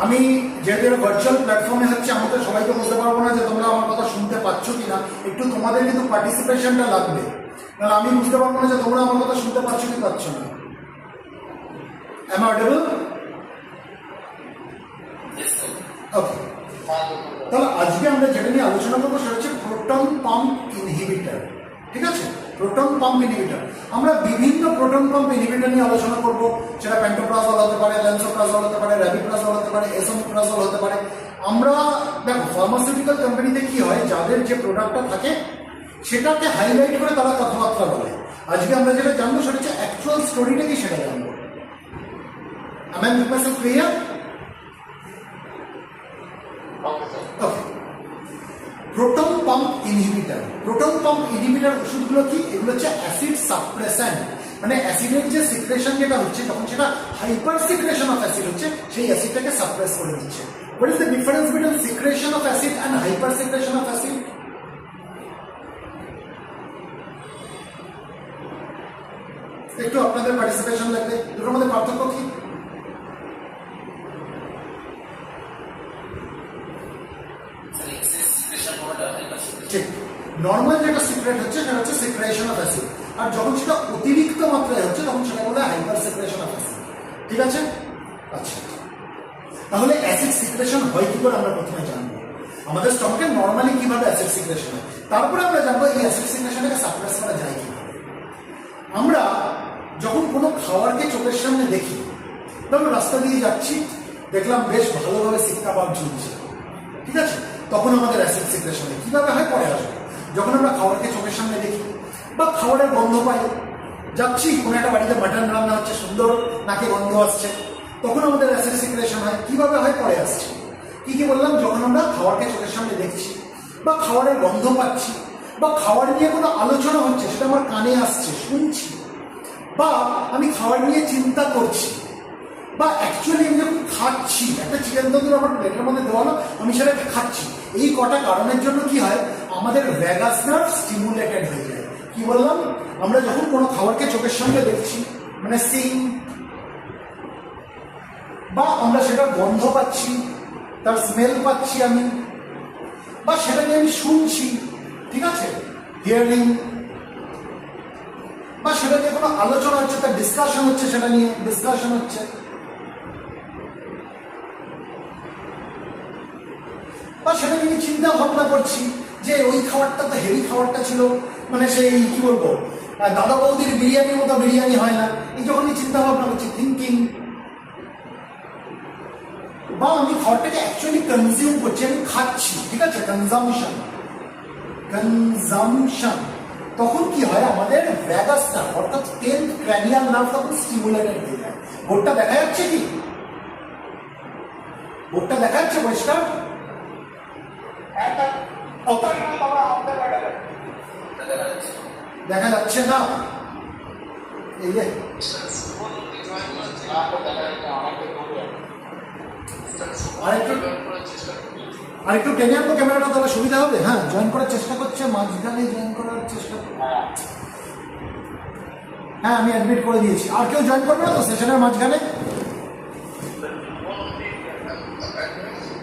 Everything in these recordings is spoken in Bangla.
আমি যেহেতু ভার্চুয়াল প্ল্যাটফর্মে হচ্ছে, আমি তো সবাইকে বলতে পারবো না যে তোমরা আমার কথা শুনতে পাচ্ছ কিনা, একটু তোমাদের কিন্তু পার্টিসিপেশনটা লাগবে, নাহলে আমি বুঝতে পারবো না যে তোমরা আমার কথা শুনতে পাচ্ছ কি পাচ্ছ না। Am I audible? ওকে, তাহলে আজকে আমরা যেটা নিয়ে আলোচনা করবো সেটা হচ্ছে প্রোটন পাম্প ইনহিবিটর। ঠিক আছে, প্রোটন পাম্প ইনহিবিটর। আমরা বিভিন্ন প্রোটন পাম্প ইনহিবিটর নিয়ে আলোচনা করব, সেটা প্যান্টোপ্রাজল হতে পারে, ল্যান্সোপ্রাজল হতে পারে, র্যাবিপ্রাজল হতে পারে, এসোমেপ্রাজল হতে পারে। আমরা দেখো ফার্মাসিউটিক্যাল কোম্পানিতে কি হয়, যাদের যে প্রোডাক্টটা থাকে সেটাকে হাইলাইট করে তারা কথাবার্তা বলে। আজকে আমরা যেটা জানবো সেটা হচ্ছে অ্যাকচুয়াল স্টোরিটা কি সেটা জানবো। Am I making myself clear? Okay. Proton pump inhibitor. Proton pump inhibitor ওষুধগুলো কি? এগুলো হচ্ছে অ্যাসিড সাপ্রেসেন্ট, মানে অ্যাসিডের যে সিক্রেশন যেটা হচ্ছে তখন সেটা হাইপার সিক্রেশন অফ অ্যাসিড হচ্ছে, সেই অ্যাসিডটাকে সাপ্রেস করে দিচ্ছে। What is the difference between secretion of acid and hyper secretion of acid? একটু আপনাদের পার্টিসিপেশন লাগবে, দুটোর মধ্যে পার্থক্য কি? ঠিক, নর্মাল যেটা সিক্রেট হচ্ছে সেটা হচ্ছে সিক্রেশন অফ অ্যাসিড, আর যখন সেটা অতিরিক্ত মাত্রায় হচ্ছে তখন সেটা বলে হাইপার সিক্রেশন অফ অ্যাসিড। ঠিক আছে, আচ্ছা তাহলে অ্যাসিড সিক্রেশন হয় কি করে আমরা প্রথমে জানবো। আমাদের স্টমাকে নর্মালি কিভাবে অ্যাসিড সিক্রেশন হয়, তারপরে আমরা জানবো এই অ্যাসিড সিক্রেশনটাকে সাপ্রেস করা যায় কিভাবে। আমরা যখন কোনো খাবারকে চোখের সামনে দেখি, ধরুন রাস্তা দিয়ে যাচ্ছি, দেখলাম বেশ ভালোভাবে সিক কাবাব ঝুলছে, ঠিক আছে, তখন আমাদের অ্যাসিড সিক্রেশন হয়। কিভাবে হয় পরে আসবে। যখন আমরা খাবারকে চোখের সামনে দেখি বা খাবারের গন্ধ পাই, যাচ্ছি কোনো একটা বাড়িতে মাটন রান্না হচ্ছে, সুন্দর নাকে গন্ধ আসছে, তখন আমাদের অ্যাসিড সিক্রেশন হয়। কিভাবে হয় পরে আসছে। কি কি বললাম? যখন আমরা খাবারকে চোখের সামনে দেখছি বা খাবারের গন্ধ পাচ্ছি বা খাবার নিয়ে কোনো আলোচনা হচ্ছে সেটা আমার কানে আসছে, শুনছি, বা আমি খাবার নিয়ে চিন্তা করছি, বা অ্যাকচুয়ালি আমি যখন খাচ্ছি, একটা চিকেন তন্দুর আমার প্লেটের মধ্যে দেওয়া হলো, আমি সেটাকে খাচ্ছি, এই কটা কারণের জন্য কি হয়, আমাদের ভ্যাগাস নার্ভ স্টিমুলেটেড হয়ে যায়। কি বললাম? আমরা যখন কোনো খাবারকে চোখের সামনে দেখছি, মানে সিং, বা আমরা সেটা গন্ধ পাচ্ছি, তার স্মেল পাচ্ছি আমি, বা সেটা নিয়ে আমি শুনছি, ঠিক আছে, হিয়ারিং, বা সেটা নিয়ে কোনো আলোচনা হচ্ছে, তার ডিসকাশন হচ্ছে, সেটা নিয়ে ডিসকাশন হচ্ছে, বা সেটা নিয়ে চিন্তা ভাবনা করছি যে ওই খাবারটা তো হেভি খাবারটা ছিল, মানে সেই কি বলবো, দাদা বৌদির বিরিয়ানির মতো বিরিয়ানি হয় না, এই যখনই চিন্তা ভাবনা করছি, থিঙ্কিং, বা আমি খাবারটাকে অ্যাকচুয়ালি কনজিউম করছি, আমি খাচ্ছি, ঠিক আছে, কনজামশন, কনজামশন, তখন কি হয়, আমাদের ভ্যাগাসটা অর্থাৎ 10th ক্র্যানিয়াল নার্ভ তখন স্টিমুলেটেড হয়ে যায়। বোর্ডটা দেখা যাচ্ছে কি? বোর্ডটা দেখা যাচ্ছে পরিষ্কার? দেখা যাচ্ছে না? এই যে আরেকটু টেনে আনবো ক্যামেরাটা, তাহলে সুবিধা হবে। হ্যাঁ, জয়েন করার চেষ্টা করছে, মাঝখানে জয়েন করার চেষ্টা করছে। হ্যাঁ, আমি অ্যাডমিট করে দিয়েছি। আর কেউ জয়েন করবে না তো সেশনের মাঝখানে?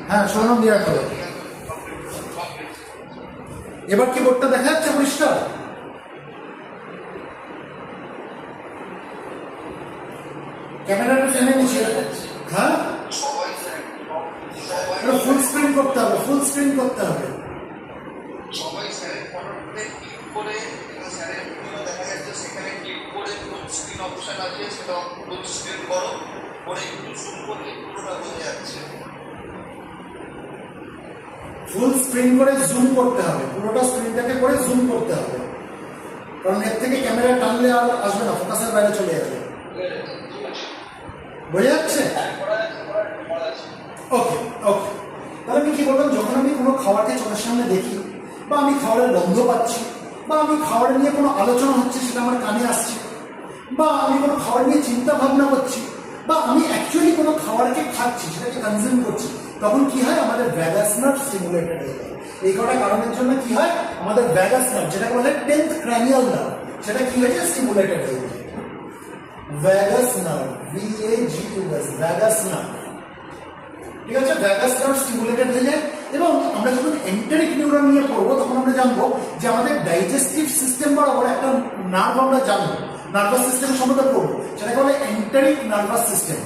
হ্যাঁ, সোনম দিয়ে রাখো। এবার কি বোর্ডটা দেখা যাচ্ছে পরিষ্কার? ক্যামেরাটা টেনে নিচ্ছে। হ্যাঁ, ফুল স্ক্রিন করতে হবে, ফুল স্ক্রিন করতে হবে। ফুল স্ক্রিন করে জুম করতে হবে, পুরোটা স্ক্রিনটাকে করে জুম করতে হবে, কারণ এর থেকে ক্যামেরা টানলে আর আসবে না, ফোকাসের বাইরে চলে যাবে। বোঝা যাচ্ছে? ওকে ওকে, তাহলে আমি কি বললাম, যখন আমি কোনো খাবারকে চোখের সামনে দেখি, বা আমি খাবারের গন্ধ পাচ্ছি, বা আমি খাবার নিয়ে কোনো আলোচনা হচ্ছে সেটা আমার কানে আসছে, বা আমি কোনো খাবার নিয়ে চিন্তা ভাবনা করছি, বা আমি অ্যাকচুয়ালি কোনো খাবারকে খাচ্ছি, সেটাকে কনজিউম করছি, তখন কি হয়, আমাদের ভ্যাগাস নার্ভ স্টিমুলেটেড হয়ে যায়। এই কটা কারণের জন্য কি হয়, আমাদের ভ্যাগাস নার্ভ, যেটাকে বলে 10th ক্র্যানিয়াল নার্ভ, সেটা কি হয়েছে, স্টিমুলেটেড হয়ে যায়। Vagus nerve, VAGUS, vagus nerve. ঠিক আছে, ভ্যাগাস নার্ভ স্টিমুলেটেড হয়ে যায়। এবং আমরা যখন এন্টেরিক নিউরন নিয়ে পড়বো তখন আমরা জানবো যে আমাদের ডাইজেস্টিভ সিস্টেম বরাবর একটা নার্ভ আমরা জানবো, নার্ভাস সিস্টেম সম্বন্ধে পড়বো, সেটাকে বলে এন্টেরিক নার্ভাস সিস্টেম।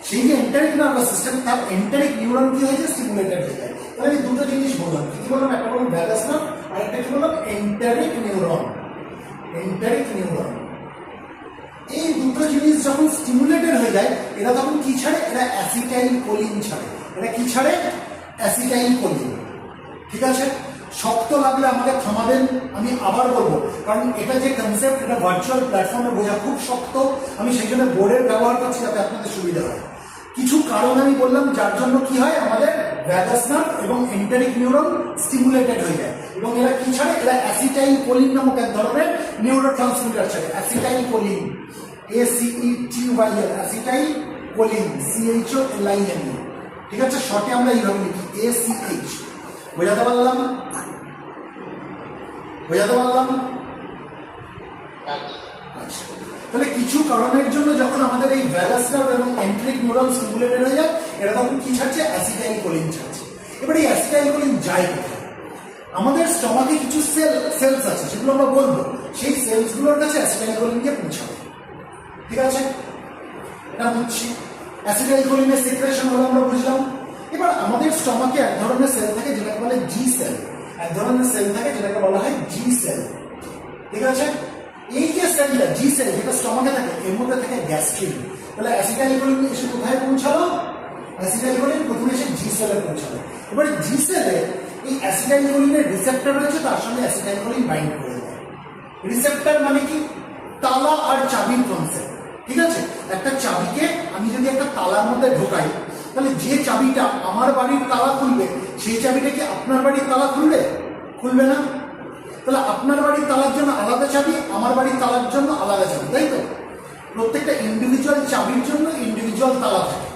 সেই যে এন্টেরিক নার্ভাস সিস্টেম, তার এন্টেরিক নিউরন কি হয়েছে, স্টিমুলেটেড হয়ে যায়। তাহলে আমি দুটো জিনিস বললাম, কি বললাম, একটা বললাম ভ্যাগাস নার্ভ আর একটা কি বললাম, এন্টেরিক নিউরন। এন্টেরিক নিউরন, এই দুটো জিনিস যখন স্টিমুলেটেড হয়ে যায়, এরা তখন কি ছাড়ে, এরা অ্যাসিটাইল কোলিন ছাড়ে। এরা কি ছাড়ে, অ্যাসিটাইল কোলিন। ঠিক আছে, শক্ত লাগলে আমাকে থামাবেন, আমি আবার বলবো, কারণ এটা যে কনসেপ্ট, এটা ভার্চুয়াল প্ল্যাটফর্মে বোঝা খুব শক্ত। আমি সেই জন্য বোর্ডের ব্যবহার করছি যাতে আপনাদের সুবিধা হয়। কিছু কারণ আমি বললাম যার জন্য কি হয়, আমাদের ভ্যাগাস নার্ভ এবং এন্টেরিক নিউরন স্টিমুলেটেড হয়ে যায়। এবং এরা কি ছাড়ে, এরা অ্যাসিটাইল কোলিন নামক এক ধরনের নিউরোট্রান্সমিটার ছাড়ে। Acetyl choline, ACETYL, acetyl choline, CHOLIN। ঠিক আছে, শর্টে আমরা এইভাবে লিখি ACH। বোঝাতে পারলাম, বোঝাতে পারলাম? আচ্ছা, তাহলে কিছু কারণের জন্য যখন আমাদের এই ভ্যাগাস নার্ভ এবং এন্টেরিক নিউরন স্টিমুলেটেড হয়ে যায়, এরা তখন কি ছাড়ছে, অ্যাসিটাইল কোলিন ছাড়ছে। এবার এই অ্যাসিটাইল কোলিন যায় কোথায়? আমাদের স্টমাকে কিছু সেলস আছে, সেগুলো আমরা বলবো, সেই সেলসগুলোর কাছে অ্যাসিটাইল কোলিন গিয়ে পৌঁছাবে। ঠিক আছে, এটা হচ্ছে অ্যাসিটাইল কোলিনের সিক্রেশন হলো, আমরা বুঝলাম। এবার আমাদের স্টমাকে এক ধরনের সেল থাকে যেটাকে বলে জি সেল, এক ধরনের সেল থাকে যেটাকে বলা হয় জি সেল। ঠিক আছে, এই যে সেলটা জি সেল যেটা স্টমাকে থাকে, এর মধ্যে থাকে গ্যাস্ট্রিন। তাহলে অ্যাসিটাইল কোলিন এসে কোথায় পৌঁছালো, অ্যাসিটাইল কোলিন প্রথমে এসে জি সেলে পৌঁছালো। এবারে জি সেলে এই অ্যাসিটাইল কোলিনের রিসেপ্টর রয়েছে, তার সঙ্গে অ্যাসিটাইল কোলিন বাইন্ড করে দেয়। রিসেপ্টর মানে কি, তালা আর চাবির কনসেপ্ট। ঠিক আছে, একটা চাবিকে আমি যদি একটা তালার মধ্যে ঢোকাই, তাহলে যে চাবিটা আমার বাড়ির তালা খুলবে, সেই চাবিটা কি আপনার বাড়ির তালা খুলবে? খুলবে না। তাহলে আপনার বাড়ির তালার জন্য আলাদা চাবি, আমার বাড়ির তালার জন্য আলাদা চাবি, তাই তো? প্রত্যেকটা ইন্ডিভিজুয়াল চাবির জন্য ইন্ডিভিজুয়াল তালা থাকে।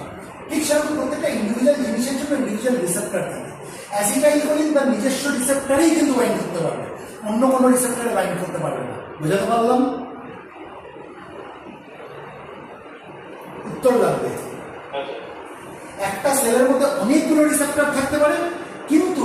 ঠিক সেরকম প্রত্যেকটা ইন্ডিভিজুয়াল জিনিসের জন্য ইন্ডিভিজুয়াল রিসেপ্টর থাকে। অ্যাসিটাইল কোলিন তার নিজস্ব রিসেপ্টরেই কিন্তু বাইন্ড করতে পারবে, অন্য কোনো রিসেপ্টরে বাইন্ড করতে পারবে না। বুঝাতে পারলাম? উত্তর লাগবে। একটা সেলের মধ্যে অনেকগুলো রিসেপ্টর থাকতে পারে, কিন্তু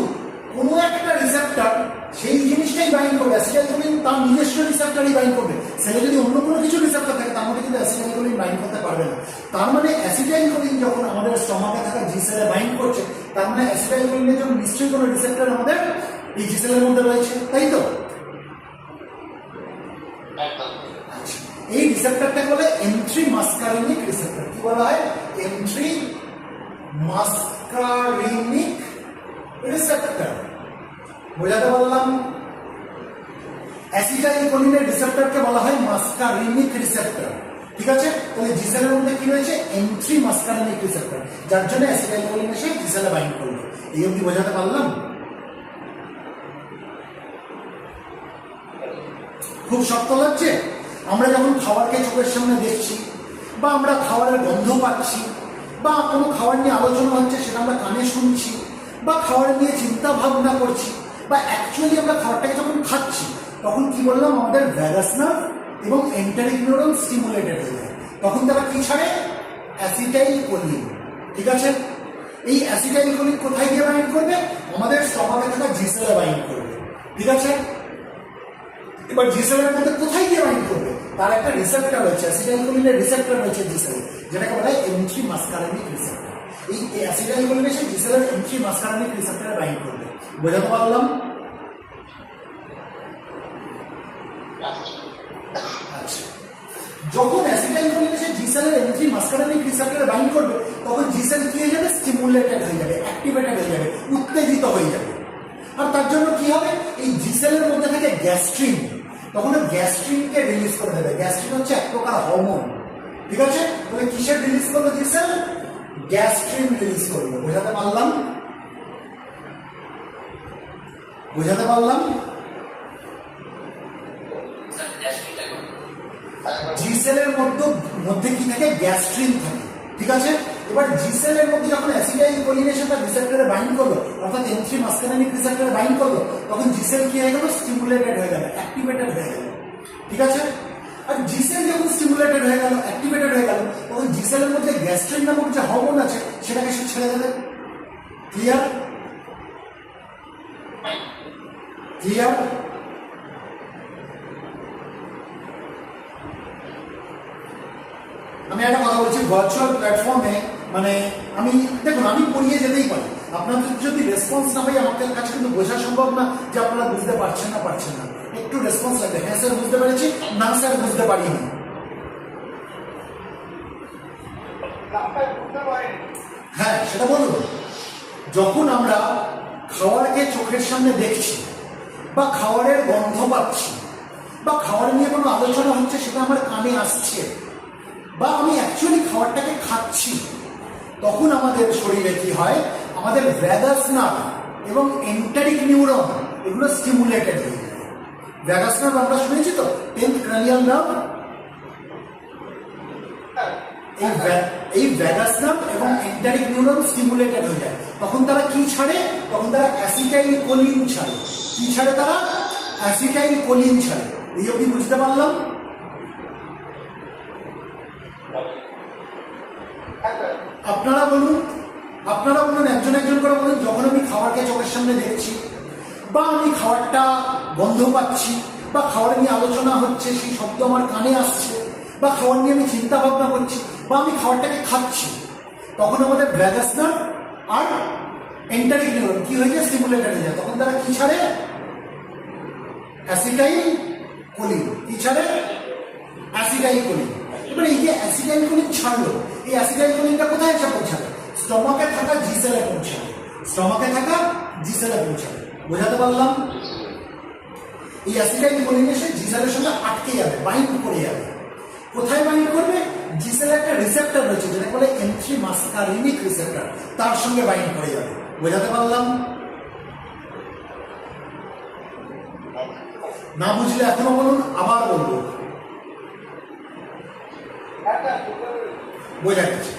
কোনো একটা রিসেপ্টর সেই জিনিসটাই বাইন্ড করবে। অ্যাসিটাইল কোলিন তার নিজস্ব রিসেপ্টরই বাইন্ড করবে। সেলে যদি অন্য কোনো কিছু রিসেপ্টর থাকে, তার মধ্যে কিন্তু অ্যাসিটাইল কোলিন বাইন্ড করতে পারবে না। তার মানে অ্যাসিটাইল কোলিন যখন আমাদের স্টমাকে থাকা জি সেলে বাইন্ড করছে, তার মানে অ্যাসিটাইল কোলিনের জন্য নিশ্চয়ই কোনো রিসেপ্টর আমাদের এই জি সেলের মধ্যে রয়েছে, তাই তো? এই রিসেপ্টরটাকে বলে M3 মাস্কারিনিক রিসেপ্টর। কি বলা হয়? M3 muscarinic receptor. বোঝাতে পারলাম? অ্যাসিটাইল কোলিনের রিসেপ্টরকে বলা হয় মাস্কারিনিক রিসেপ্টর। ঠিক আছে, তাহলে জি সেলের মধ্যে কি রয়েছে, M3 মাস্কারিনিক রিসেপ্টর, যার জন্য অ্যাসিটাইল কোলিন এসে জি সেলে বাইন্ড করবে। এই অবধি বোঝাতে পারলাম? খুব শক্ত লাগছে? আমরা যখন খাবারকে চোখের সামনে দেখছি, বা আমরা খাবারের গন্ধ পাচ্ছি, বা কোনো খাবার নিয়ে আলোচনা হচ্ছে সেটা আমরা কানে শুনছি, বা খাবার নিয়ে চিন্তা ভাবনা করছি, বা অ্যাকচুয়ালি আমরা খাবারটাকে যখন খাচ্ছি, তখন কি বললাম, আমাদের ভ্যাগাস নার্ভ এবং এন্টেরিক নিউরন স্টিমুলেটেড হয়ে যায়। তখন তারা কি ছাড়ে, অ্যাসিটাইল কোলিন। ঠিক আছে, এই অ্যাসিটাইল কোলিন কোথায় গিয়ে বাইন্ড করবে, আমাদের স্টমাকে থাকা জি সেলে বাইন্ড করবে। ঠিক আছে, এবার জি সেলের মধ্যে কোথায় গিয়ে বাইন্ড করবে, তার একটা রিসেপ্টর রয়েছে, অ্যাসিটাইল কোলিনের রিসেপ্টর রয়েছে জি সেলে, যেটাকে বলা হয় M3 মাস্কারিনিক রিসেপ্টর। এই অ্যাসিটাইল কোলিন এসে জি সেলের M3 মাস্কারিনিক রিসেপ্টরে বাইন্ড করবে। বোঝাতে পারলাম? আচ্ছা, যখন অ্যাসিটাইল কোলিন এসে জি সেলের M3 মাস্কারিনিক রিসেপ্টরে বাইন্ড করবে, তখন জি সেল কি হয়ে যাবে, স্টিমুলেটেড হয়ে যাবে, অ্যাক্টিভেটেড হয়ে যাবে, উত্তেজিত হয়ে যাবে। আর তার জন্য কি হবে, এই জি সেলের মধ্যে থাকে গ্যাস্ট্রিন, তখন গ্যাস্ট্রিনকে রিলিজ করে দেবে। গ্যাস্ট্রিন হচ্ছে এক প্রকার হরমোন। ঠিক আছে, তাহলে কিসের রিলিজ করলো জি সেল, গ্যাস্ট্রিন রিলিজ করলো। বোঝাতে পারলাম? বোঝাতে পারলাম? জি সেলের মধ্যে কি থাকে, গ্যাস্ট্রিন থাকে। ঠিক আছে, এবার জি সেলের মধ্যে যখন অ্যাসিটাইল কোলিন এসে তার রিসেপ্টরে বাইন্ড করলো, অর্থাৎ M3 মাস্কারিনিক রিসেপ্টরে বাইন্ড করলো, তখন জি সেল কি হয়ে গেল, স্টিমুলেটেড হয়ে গেল, অ্যাক্টিভেটেড হয়ে গেল। ঠিক আছে, আর জি সেল যখন স্টিমুলেটেড হয়ে গেল, অ্যাক্টিভেটেড হয়ে গেল, তখন জি সেলের মধ্যে গ্যাস্ট্রিন নামক যে হরমোন আছে সেটাকে সে ছেড়ে দেবে। ক্লিয়ার? ক্লিয়ার? আমি একটা কথা বলছি, ভার্চুয়াল প্ল্যাটফর্মে মানে আমি দেখুন আমি পড়িয়ে যেতেই পারি, আপনাদের যদি রেসপন্স না পাই আমাদের কাছে কিন্তু বোঝা সম্ভব না যে আপনারা বুঝতে পারছেন না একটু রেসপন্স লাগবে। হ্যাঁ স্যার বুঝতে পেরেছি, না স্যার বুঝতে পারিনি। হ্যাঁ সেটা বলুন। যখন আমরা খাবারকে চোখের সামনে দেখছি বা খাবারের গন্ধ পাচ্ছি বা খাবার নিয়ে কোনো আলোচনা হচ্ছে সেটা আমার কানে আসছে বা আমি অ্যাকচুয়ালি খাবারটাকে খাচ্ছি, তখন আমাদের শরীরে কি হয়, আমাদের ভ্যাগাস নার্ভ এবং এন্টারিক নিউরন এগুলো স্টিমুলেটেড হয়ে যায়। ভ্যাগাস নার্ভ আমরা শুনেছি তো, 10th ক্রানিয়াল নার্ভ। এই ভ্যাগাস নার্ভ এবং এন্টারিক নিউরন স্টিমুলেটেড হয়ে যায়, তখন তারা কি ছাড়ে, তখন তারা অ্যাসিটাইল কোলিন ছাড়ে। কি ছাড়ে তারা? অ্যাসিটাইল কোলিন ছাড়ে। এই অবধি বুঝতে পারলাম? আপনারা বলুন, একজন একজন করে বলুন। যখন আমি খাবারকে চোখের সামনে দেখছি বা আমি খাবারটা গন্ধ পাচ্ছি বা খাবার নিয়ে আলোচনা হচ্ছে, সেই শব্দ আমার কানে আসছে বা খাবার নিয়ে আমি চিন্তা ভাবনা করছি বা আমি খাবারটাকে খাচ্ছি, তখন আমাদের ভ্যাগাস নার্ভ আর এন্টারিক নিউরন কি হয়ে যায়, স্টিমুলেটেড হয়ে যায়। তখন তারা কি ছাড়ে? Acetyl choline. কি ছাড়ে? Acetyl choline. এবার এই যে অ্যাসিটাইল কোলিন ছাড়লো, এই অ্যাসিটাইল কোলিনটা কোথায় এসে পৌঁছাবে? স্টমাকে থাকা জি সেলে পৌঁছাবে। স্টমাকে থাকা জি সেলে পৌঁছাবে। বোঝাতে পারলাম? এই অ্যাসিটাইল কোলিন এসে জি সেলের সঙ্গে আটকে যাবে, বাইন্ড করে যাবে। কোথায় বাইন্ড করবে? জি সেলে একটা রিসেপ্টর রয়েছে যেটা বলে এন্ট্রি মাস্কারিনিক রিসেপ্টর, তার সঙ্গে বাইন্ড করে যাবে। বোঝাতে পারলাম? না বুঝলে এখনো বলুন, আবার বলবো। বোঝা গেছে?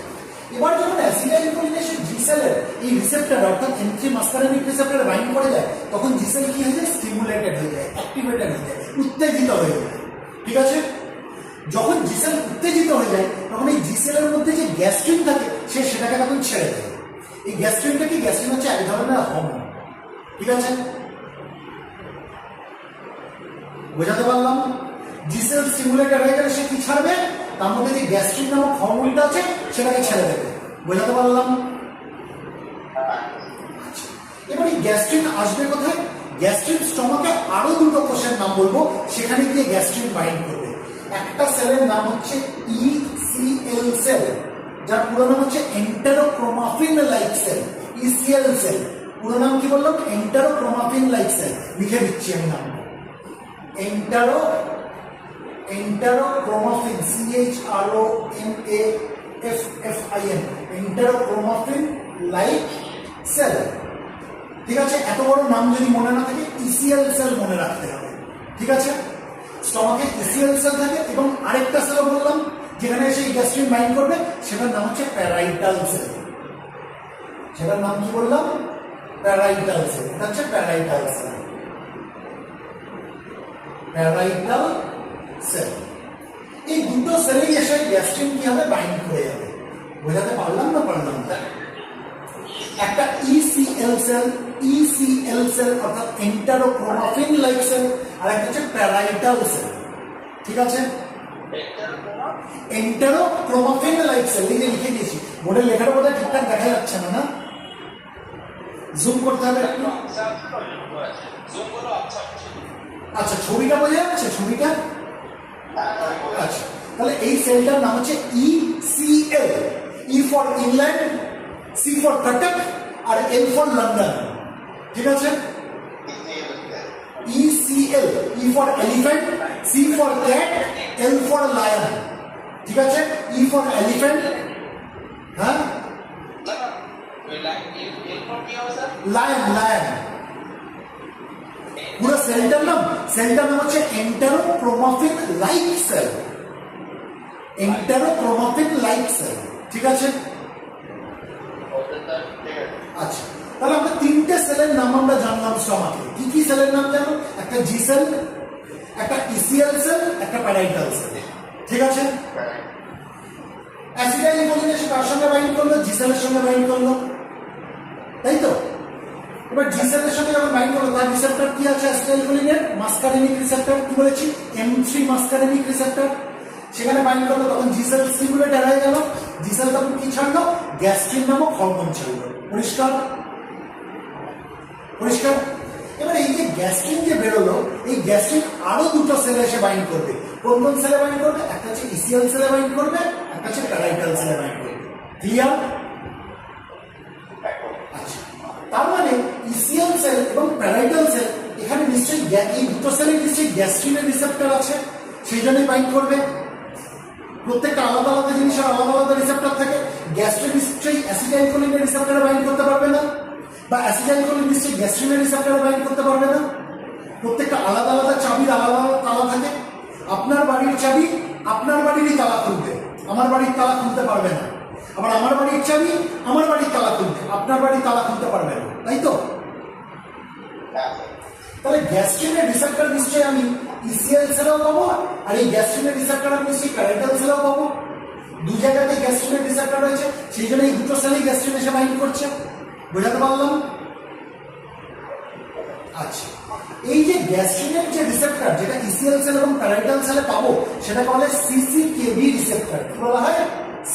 এবার যখন অ্যাসিটাইল কোলিন এসে জি সেলের এই রিসেপ্টর অর্থাৎ এন্ট্রি মাস্কারিনিক রিসেপ্টরে বাইন্ড করে যায়, তখন জি সেল কি হয়ে যায়? স্টিমুলেটেড হয়ে যায়, অ্যাক্টিভেটেড হয়ে যায়, উত্তেজিত হয়ে যায়। ঠিক আছে? যখন জি সেল উত্তেজিত হয়ে যায় তখন এই জি সেলের মধ্যে যে গ্যাস্ট্রিন থাকে সে সেটাকে তখন ছেড়ে দেয়। এই গ্যাস্ট্রিনটা কি? গ্যাস্ট্রিন হচ্ছে এক ধরনের হরমোন। ঠিক আছে? বোঝাতে পারলাম? জি সেল স্টিমুলেটেড হয়ে গেলে সে কি ছাড়বে? তার মধ্যে যে গ্যাস্ট্রিন নামক হরমোনটা আছে সেটাকে ছেড়ে দেবে। বোঝাতে পারলাম? এবার এই গ্যাস্ট্রিন আসবে কোথায়? গ্যাস্ট্রিন স্টমাকে আরো দুটো কোষের নাম বলবো, সেখানে গিয়ে গ্যাস্ট্রিন বাইন্ড করবে। একটা সেলের নাম হচ্ছে ইসিএল সেল, যার পুরো নাম হচ্ছে enterochromaffin like sell. ECL sell পুরো নাম কি বললাম? এন্টারোক্রোমাফিন লাইক সেল। লিখে দিচ্ছি আমি নাম। এন্টারোক্রোমাফিন, CHROMAFFIN, এন্টারোক্রোমাফিন লাইক সেল। ঠিক আছে? এত বড় নাম যদি মনে না থাকে ইসিএল সেল মনে রাখতে হবে। ঠিক আছে? স্টমাকে ইসিএল সেল থাকে এবং আরেকটা সেল বললাম যেখানে এসে গ্যাস্ট্রিন বাইন্ড করবে, সেটার নাম হচ্ছে প্যারাইটাল সেল। সেটার নাম কি বললাম? Parietal sell. এটা হচ্ছে প্যারাইটাল সেল। Parietal sell. এই দুটো সেলেই এসে গ্যাস্ট্রিন কি হবে? বাইন্ড করে যাবে। বোঝাতে পারলাম না পারলাম না? একটা ইসিএল সেল অর্থাৎ এন্টারোক্রোমাফিন লাইক সেল, আর একটা হচ্ছে প্যারাইটাল সেল। ঠিক আছে? এন্টারোক্রোমাফিন লাইক সেল লিখে দিয়েছি। বোর্ডের লেখাটা বোধহয় ঠিকঠাক দেখা যাচ্ছে না, না? জুম করতে হবে একটু। আচ্ছা ছবিটা বোঝা যাচ্ছে? ছবিটা আচ্ছা, তাহলে এই সেলটার নাম হচ্ছে ECL. E for England, C for Cuttack আর এল ফর লন্ডন। ঠিক আছে? ECL, E for elephant, C for cat, L for lion. ঠিক আছে? ই ফর এলিফ্যান্ট, হ্যাঁ লায়ন, লায়ন। পুরো সেলটার নাম হচ্ছে enterochromaffin like cell. Enterochromaffin like cell. ঠিক আছে? আচ্ছা, তাহলে আমরা তিনটে সেলের নাম আমরা জানলাম স্টমাকে। কি কি সেলের নাম জানো? একটা জি সেল, একটা ইসিএল সেল, একটা প্যারাইটাল সেল। ঠিক আছে? অ্যাসিটাইল কোলিন এসে কার সঙ্গে বাইন্ড করলো? জি সেলের সঙ্গে বাইন্ড করলো, তাই তো? এবার জি সেলের সাথে যখন বাইন্ড করলো তার রিসেপ্টর কি আছে অ্যাসিটাইলকোলিনের মাস্কারেনিক রিসেপ্টর কি বলেছি M3 মাস্কারেনিক রিসেপ্টর সেখানে বাইন্ড করলো তখন জি সেল স্টিমুলেট হয়ে গেল জি সেল তখন কি ছাড়লো গ্যাস্ট্রিন নামক হরমোন ছাড়লো পরিষ্কার পরিষ্কার এবার এই যে গ্যাস্ট্রিন যে বেরোলো এই গ্যাস্ট্রিন আরো দুটো সেলে এসে বাইন্ড করবে কোন কোন সেলে বাইন্ড করবে একটা হচ্ছে ইসিএল সেলে বাইন্ড করবে একটা হচ্ছে প্যারাইটাল সেলে বাইন্ড করবে ক্লিয়ার আচ্ছা তার মানে ইসিএল সেল এবং প্যারাইটাল সেল এখানে নিশ্চয়ই এই দুটো সেলে নিশ্চয়ই গ্যাস্ট্রিনের রিসেপ্টর আছে সেই জন্যই বাইন্ড করবে প্রত্যেকটা আলাদা আলাদা জিনিসের আলাদা আলাদা রিসেপ্টর থাকে গ্যাস্ট্রিন নিশ্চয়ই অ্যাসিটাইলকোলিনের রিসেপ্টরে বাইন্ড করতে পারবে না বা অ্যাসিটাইলকোলিন নিশ্চয়ই গ্যাস্ট্রিনের রিসেপ্টরে বাইন্ড করতে পারবে না প্রত্যেকটা আলাদা আলাদা চাবির আলাদা আলাদা তালা থাকে আপনার বাড়ির চাবি আপনার বাড়িরই তালা খুলবে আমার বাড়ির তালা খুলতে পারবে না আবার আমার বাড়ির চাবি আমার বাড়ির তালা খুলবে আপনার বাড়ির তালা খুলতে পারবে না তাই তো তাহলে গ্যাস্ট্রিনের রিসেপ্টর নিশ্চয়ই আমি ইসিএল সেলেও পাবো আর এই গ্যাস্ট্রিনের রিসেপ্টর আমি নিশ্চয়ই প্যারাইটাল সেলেও পাবো দুই জায়গাতে গ্যাস্ট্রিনের রিসেপ্টর রয়েছে সেই জন্য এই দুটো সেলেই গ্যাস্ট্রিন এসে বাইন্ড করছে বোঝাতে পারলাম আচ্ছা এই যে গ্যাস্ট্রিনের যে রিসেপ্টর যেটা ইসিএল সেল এবং প্যারাইটাল সেলে পাবো সেটাকে বলে সিসিকেবি রিসেপ্টর কি বলা হয়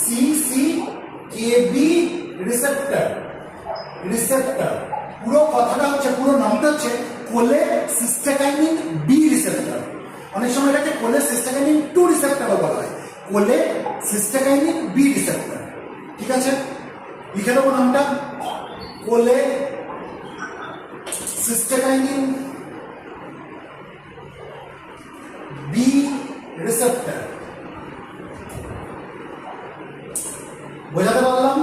সিসিকেবি রিসেপ্টর রিসেপ্টর পুরো কথাটা হচ্ছে পুরো নামটা হচ্ছে কোলেসিস্টেকাইনিন বি রিসেপ্টর অনেক সময় এটাকে কোলেসিস্টেকাইনিন 2 রিসেপ্টরও বলা হয় কোলেসিস্টেকাইনিন বি রিসেপ্টর ঠিক আছে লিখে দেবো নামটা কোলেসিস্টেকাইনিন বি রিসেপ্টর বোঝাতে পারলাম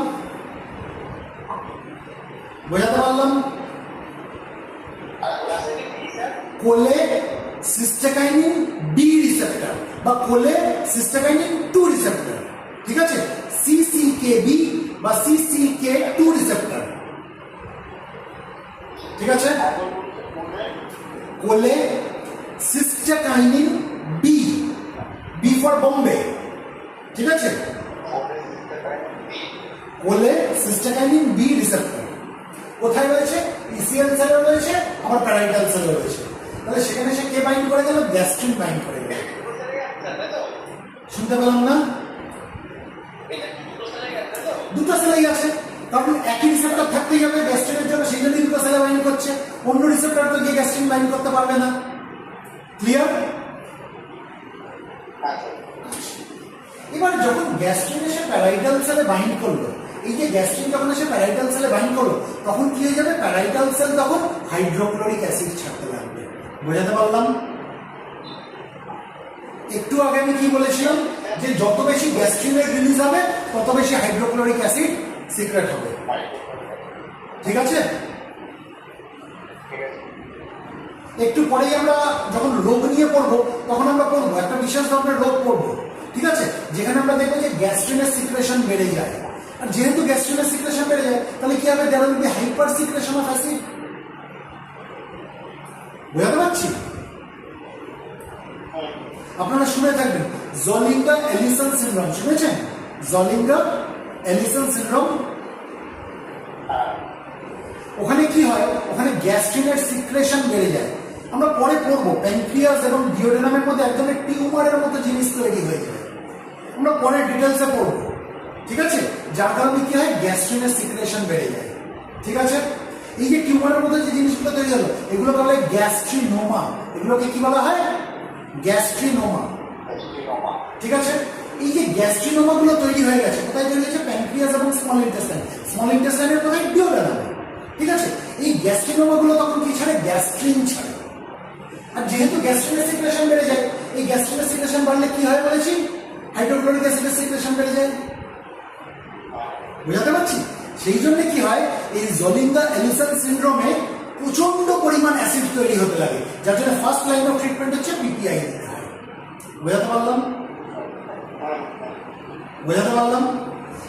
কোলেসিস্টেকাইনিন বি রিসেপ্টর বা কোলেসিস্টেকাইনিন 2 রিসেপ্টর ঠিক আছে সিসিকেবি বা CCK2 রিসেপ্টর ঠিক আছে কোলেসিস্টেকাইনিন বি বি ফর বোম্বে ঠিক আছে কোলেসিস্টেকাইনিন বি রিসেপ্টর কোথায় রয়েছে ইসিএল সেলে রয়েছে আবার প্যারাইটাল সেলে রয়েছে তাহলে সেখানে সে কে বাইন্ড করে গেল গ্যাস্ট্রিন বাইন্ড করে গেল শুনতে পেলাম না দুটো সেলেই আছে কারণ একই রিসেপ্টর থাকতেই হবে গ্যাস্ট্রিনের জন্য সেই জন্য দুটো সেলে বাইন্ড করছে অন্য রিসেপ্টর তো গিয়ে গ্যাস্ট্রিন বাইন্ড করতে পারবে না ক্লিয়ার এবার যখন গ্যাস্ট্রিন এসে প্যারাইটাল সেলে বাইন্ড করলো এই যে গ্যাস্ট্রিন যখন এসে প্যারাইটাল সেলে বাইন্ড করলো তখন কি হয়ে যাবে প্যারাইটাল সেল তখন হাইড্রোক্লোরিক অ্যাসিড ছাড়তে লাগবে বোঝাতে পারলাম একটু আগে আমি কি বলেছিলাম যে যত বেশি গ্যাস্ট্রিনের রিলিজ হবে তত বেশি হাইড্রোক্লোরিক অ্যাসিড সিক্রেট হবে ঠিক আছে একটু পরেই আমরা যখন রোগ নিয়ে পড়বো তখন আমরা পড়বো একটা বিশেষ ধরনের রোগ পড়বো ঠিক আছে যেখানে আমরা দেখবো যে গ্যাস্ট্রিনের সিক্রেশন বেড়ে যায় আর যেহেতু গ্যাস্ট্রিনের সিক্রেশন বেড়ে যায় তাহলে কি হবে there will be hyper secretion of acid বুঝতে পারছি আপনারা শুনে থাকবেন জলিঙ্গার এলিসন সিনড্রোম শুনেছেন জলিঙ্গার এলিসন সিনড্রোম ওখানে কি হয় ওখানে গ্যাস্ট্রিনের সিক্রেশন বেড়ে যায় আমরা পরে পড়বো প্যানক্রিয়াস এবং ডিওডেনামের মধ্যে এক ধরনের টিউমারের মতো জিনিস তৈরি হয়ে যায় আমরা পরে ডিটেলসে পড়বো ঠিক আছে যার কারণে কি হয় গ্যাস্ট্রিনের সিক্রেশন বেড়ে যায় ঠিক আছে এই যে টিউমারের মধ্যে যে জিনিসগুলো তৈরি হলো এগুলো বলে গ্যাস্ট্রিনোমা এগুলোকে কি বলা হয় গ্যাস্ট্রিনোমা ঠিক আছে এই যে গ্যাস্ট্রিনোমা গুলো তৈরি হয়ে গেছে কোথায় তৈরি হয়েছে প্যানক্রিয়াস এবং স্মল ইন্টেস্টাইনের কোথায় ডিওডেনামে ঠিক আছে এই গ্যাস্ট্রিনোমা গুলো তখন কি ছাড়ে গ্যাস্ট্রিন ছাড়ে আর যেহেতু গ্যাস্ট্রিনের সিক্রেশন বেড়ে যায় এই গ্যাস্ট্রিনের সিক্রেশন বাড়লে কি হয় বলেছি হাইড্রোক্লোরিক অ্যাসিডের সিক্রেশন বেড়ে যায় বুঝতে পারছি সেই জন্য কি হয় এই জলিঙ্গা এলিসন সিনড্রোমে প্রচন্ড পরিমাণ অ্যাসিড তৈরি হতে লাগে যার জন্য ফার্স্ট লাইন অফ ট্রিটমেন্ট হচ্ছে পিপিআই দিতে হয় বুঝতে পারলাম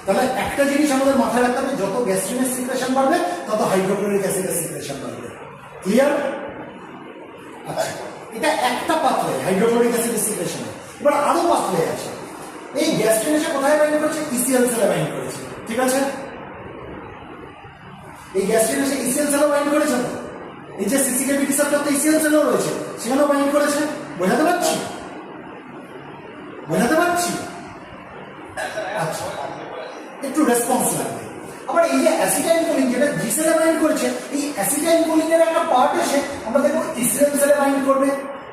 তাহলে একটা জিনিস আমাদের মাথায় রাখতে হবে যত গ্যাস্ট্রিনের সিক্রেশন বাড়বে তত হাইড্রোক্লোরিক অ্যাসিডের সিক্রেশন বাড়বে ক্লিয়ার আচ্ছা এটা একটা পাথওয়ে হাইড্রোক্লোরিক অ্যাসিডের সিক্রেশন এবার আরো পাথওয়ে আছে এই গ্যাস্ট্রিন এসে কোথায় বাইন্ড করেছে ইসিএল সেলে বাইন্ড করেছে ঠিক আছে এই গ্যাস্ট্রিন এসে ইসিএল সেলও বাইন্ড করেছে তো, এই যে সিসিকেবি রিসেপ্টর তো ইসিএল সেলও রয়েছে, সেখানেও বাইন্ড করেছে। বোঝাতে পারছি? বোঝাতে পারছি? আচ্ছা, একটু রেসপন্স লাগবে। আবার এই যে অ্যাসিটাইল কোলিন যেটা জি সেলে বাইন্ড করেছে, এই অ্যাসিটাইল কোলিনের একটা পার্ট এসে আমরা দেখবো ইসিএল সেলে বাইন্ড করবে।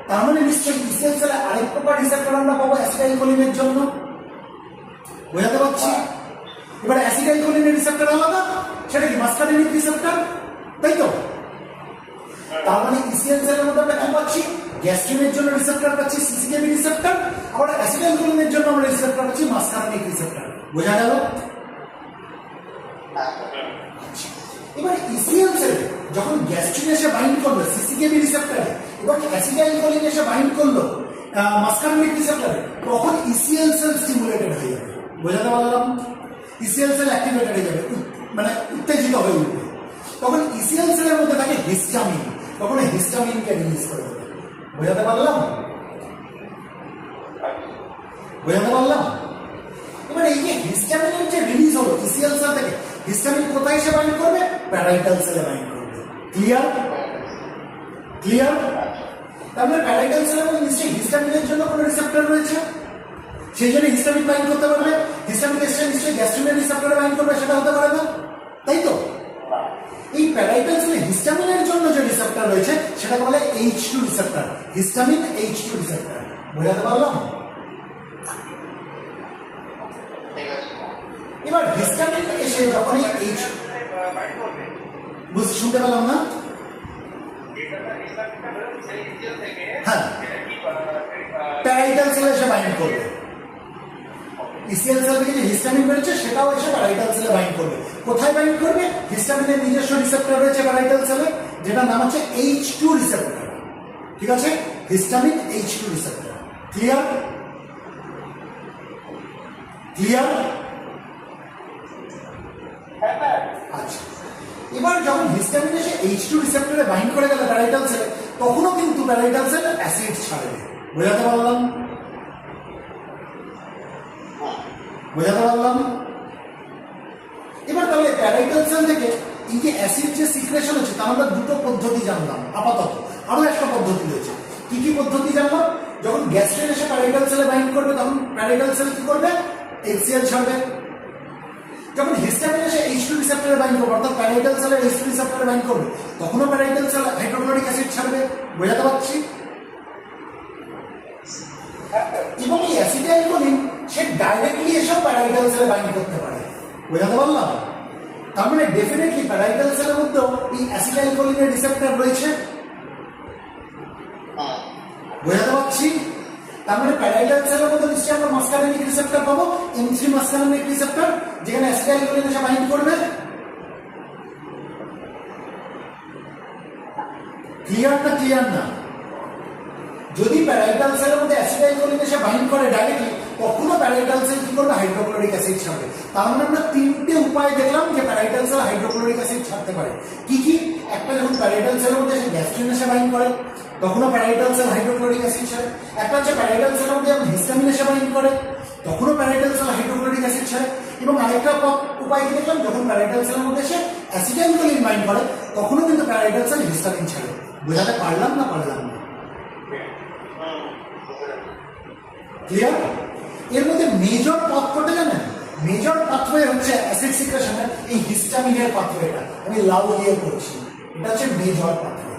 তার মানে নিশ্চয়ই ইসিএল সেলে আরেক প্রকার রিসেপ্টর আমরা পাবো অ্যাসিটাইল কোলিনের জন্য। বোঝাতে পারছি? এবার অ্যাসিটাইল কোলিনের রিসেপ্টর আলাদা, সেটা কি মাস্কারিনিক রিসেপ্টর, তাই তো? তার মানে ইসিএল সেলের মধ্যে আমরা কি পাচ্ছি? গ্যাস্ট্রিনের জন্য রিসেপ্টর পাচ্ছি সিসিকেবি রিসেপ্টর, আবার অ্যাসিটাইল কোলিনের জন্য আমরা রিসেপ্টর পাচ্ছি মাস্কারিনিক রিসেপ্টর। বোঝা গেল? এবার ইসিএল সেলে যখন গ্যাস্ট্রিন এসে বাইন্ড করলো সিসিকেবি রিসেপ্টরে, এবং অ্যাসিটাইল কোলিন এসে বাইন্ড করলো মাস্কারিনিক রিসেপ্টরে, তখন ইসিএল সেল স্টিমুলেটেড হয়ে যাবে। বোঝাতে পারলাম? ইসিএল সেল অ্যাক্টিভেটেড হয়ে যাবে, মানে উত্তেজিত হয়ে উঠবে। তখন ইসিএল সেলের মধ্যে থাকে হিস্টামিন, তখন হিস্টামিনকে রিলিজ করে দেবে। বোঝাতে পারলাম? বোঝাতে পারলাম? এবার এই যে হিস্টামিনের যে রিলিজ হলো ইসিএল সেল থেকে, হিস্টামিন কোথায় এসে বাইন্ড করবে? প্যারাইটাল সেলে বাইন্ড করবে। ক্লিয়ার? ক্লিয়ার? তাহলে প্যারাইটাল সেলের মধ্যে নিশ্চয়ই হিস্টামিনের জন্য কোনো রিসেপ্টর রয়েছে, সেই জন্য হিস্টামিন বাইন্ড করতে পারবে। হিস্টামিন এসে নিশ্চয়ই গ্যাস্ট্রিনের রিসেপ্টরে বাইন্ড করবে, সেটা হতে পারে না, তাই তো? এই প্যারাইটাল সেলে হিস্টামিনের জন্য যে রিসেপ্টর রয়েছে সেটাকে বলে H2 receptor, histamine H2 receptor. বোঝাতে পারলাম? এবার হিস্টামিন এসে যখনই H শুনতে পেলাম না? হ্যাঁ, প্যারাইটাল সেলে এসে বাইন্ড করবে। ইসিএল সেল থেকে যে হিস্টামিন বেরোচ্ছে সেটাও এসে প্যারাইটাল সেলে বাইন্ড করবে। কোথায় বাইন্ড করবে? হিস্টামিনের নিজস্ব রিসেপ্টর রয়েছে প্যারাইটাল সেলে, যেটা নাম হচ্ছে H2 রিসেপ্টর। ঠিক আছে? Histamine H2 receptor. Clear? Clear? আচ্ছা, এবার যখন হিস্টামিন এসে H2 রিসেপ্টরে বাইন্ড করে গেল প্যারাইটাল সেলে, তখনও কিন্তু প্যারাইটাল সেল অ্যাসিড ছাড়বে। বোঝাতে পারলাম? বোঝাতে পারলাম? এবার তাহলে প্যারাইটাল সেল থেকে এই যে অ্যাসিড যে সিক্রেশন হচ্ছে তার আমরা দুটো পদ্ধতি জানলাম আপাতত, আরো একটা পদ্ধতি রয়েছে। কি কি পদ্ধতি জানলাম? যখন গ্যাস্ট্রিন এসে প্যারাইটাল সেলে বাইন্ড করবে তখন প্যারাইটাল সেল কি করবে? HCl ছাড়বে। যখন হিস্টামিন এসে H2 রিসেপ্টরে বাইন্ড করবে, অর্থাৎ প্যারাইটাল সেলে H2 রিসেপ্টরে বাইন্ড করবে, তখনও প্যারাইটাল সেল হাইড্রোক্লোরিক অ্যাসিড ছাড়বে। বোঝাতে পারছি? এবং এই অ্যাসিটাইল কোলিন সে ডাইরেক্টলি এসব প্যারাইটাল সেলে বাইন্ড করতে পারে। বোঝাতে পারলাম? তার মানে ডেফিনেটলি প্যারাইটাল সেলের মধ্যেও এই অ্যাসিটাইল কোলিনের রিসেপ্টর রয়েছে। বোঝাতে পারছি? তার মানে প্যারাইটাল সেলের মধ্যে নিশ্চয়ই আমরা মাস্কারিনিক রিসেপ্টর পাবো, M3 মাস্কারিনিক রিসেপ্টর, যেখানে অ্যাসিটাইল কোলিন এসে বাইন্ড করবে। ক্লিয়ার না? ক্লিয়ার না? যদি প্যারাইটাল সেলের মধ্যে অ্যাসিটাইল কোলিন এসে বাইন্ড করে ডাইরেক্টলি, কখনো প্যারাইটাল সেল কি করবে? হাইড্রোক্লোরিক অ্যাসিড ছাড়বে। তার মানে আমরা তিনটে উপায় দেখলাম যে প্যারাইটাল সেল হাইড্রোক্লোরিক অ্যাসিড ছাড়তে পারে। কি কি? একটা, যখন প্যারাইটাল সেলের মধ্যে গ্যাস্ট্রিন এসে বাইন্ড করে তখনও প্যারাইটাল সেল হাইড্রোক্লোরিক অ্যাসিড ছাড়ে। একটা হচ্ছে প্যারাইটাল সেলের মধ্যে যখন হিস্টামিন এসে বাইন্ড করে তখনও প্যারাইটাল সেল হাইড্রোক্লোরিক অ্যাসিড ছাড়ে। এবং আরেকটা উপায় কি দেখলাম? যখন প্যারাইটাল সেলের মধ্যে এসে অ্যাসিটাইল কোলিন বাইন্ড করে তখনও কিন্তু প্যারাইটাল সেল হিস্টামিন ছাড়ে। বোঝাতে পারলাম না পারলাম না? ক্লিয়ার? এর মধ্যে মেজর পাথওয়েটা জানেন? মেজর পাথওয়ে হচ্ছে অ্যাসিড সিক্রেশনের এই হিস্টামিনের পাথওয়েটা। আমি লাল দিয়ে করছি, এটা হচ্ছে major pathway.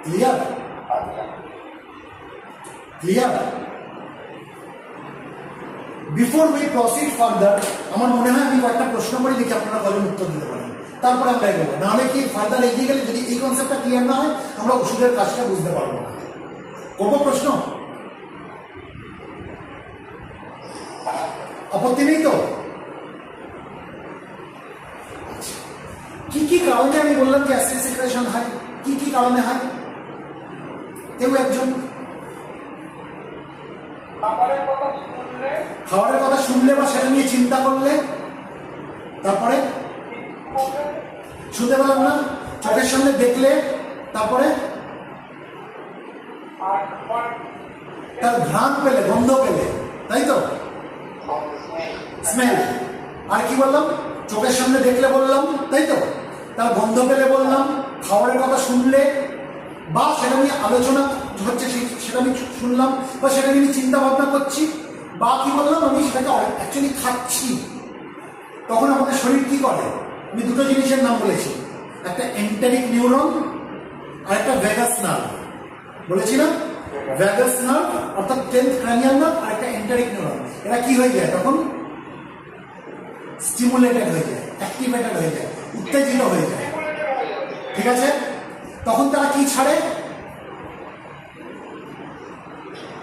Clear? Clear? Before we proceed further, আমার মনে হয় আমি কয়েকটা প্রশ্ন করে দেখি আপনারা কলেজ উত্তর দিতে পারেন, তারপরে আমরা এগোবো। নাহলে কি ফার্দার এগিয়ে গেলে যদি এই কনসেপ্টটা ক্লিয়ার না হয় আমরা ওষুধের কাজটা বুঝতে পারবো না। করবো প্রশ্ন? আপত্তি নেই তো? কি কি কারণে আমি বললাম যে অ্যাসিড সিক্রেশন হয়? কি কি কারণে হয়? কেউ একজন? খাবারের কথা শুনলে বা সেটা নিয়ে চিন্তা করলে, তারপরে শুনতে পেলাম না, চোখের সামনে দেখলে, তারপরে তার ঘ্রাণ পেলে, গন্ধ পেলে, তাই তো? স্মেল। আর কি বললাম? চোখের সামনে দেখলে বললাম, তাই তো? তার গন্ধ পেলে বললাম, খাবারের কথা শুনলে বা সেটা নিয়ে আলোচনা হচ্ছে সেটা আমি শুনলাম, বা সেটা নিয়ে চিন্তা ভাবনা করছি, বা কি বললাম আমি সেটাকে অ্যাকচুয়ালি খাচ্ছি, তখন আমাদের শরীর কি করে? আমি দুটো জিনিসের নাম বলেছি, একটা এন্টেরিক নিউরন আর একটা ভ্যাগাস নার্ভ। বলেছিলাম ভ্যাগাস নার্ভ অর্থাৎ 10th ক্র্যানিয়াল নার্ভ আর একটা এন্টেরিক নিউরন, এরা কি হয়ে যায় তখন? স্টিমুলেটেড হয়ে যায়, অ্যাক্টিভেটেড হয়ে যায়, উত্তেজিত হয়ে যায়। ঠিক আছে? তখন তারা কি ছাড়ে?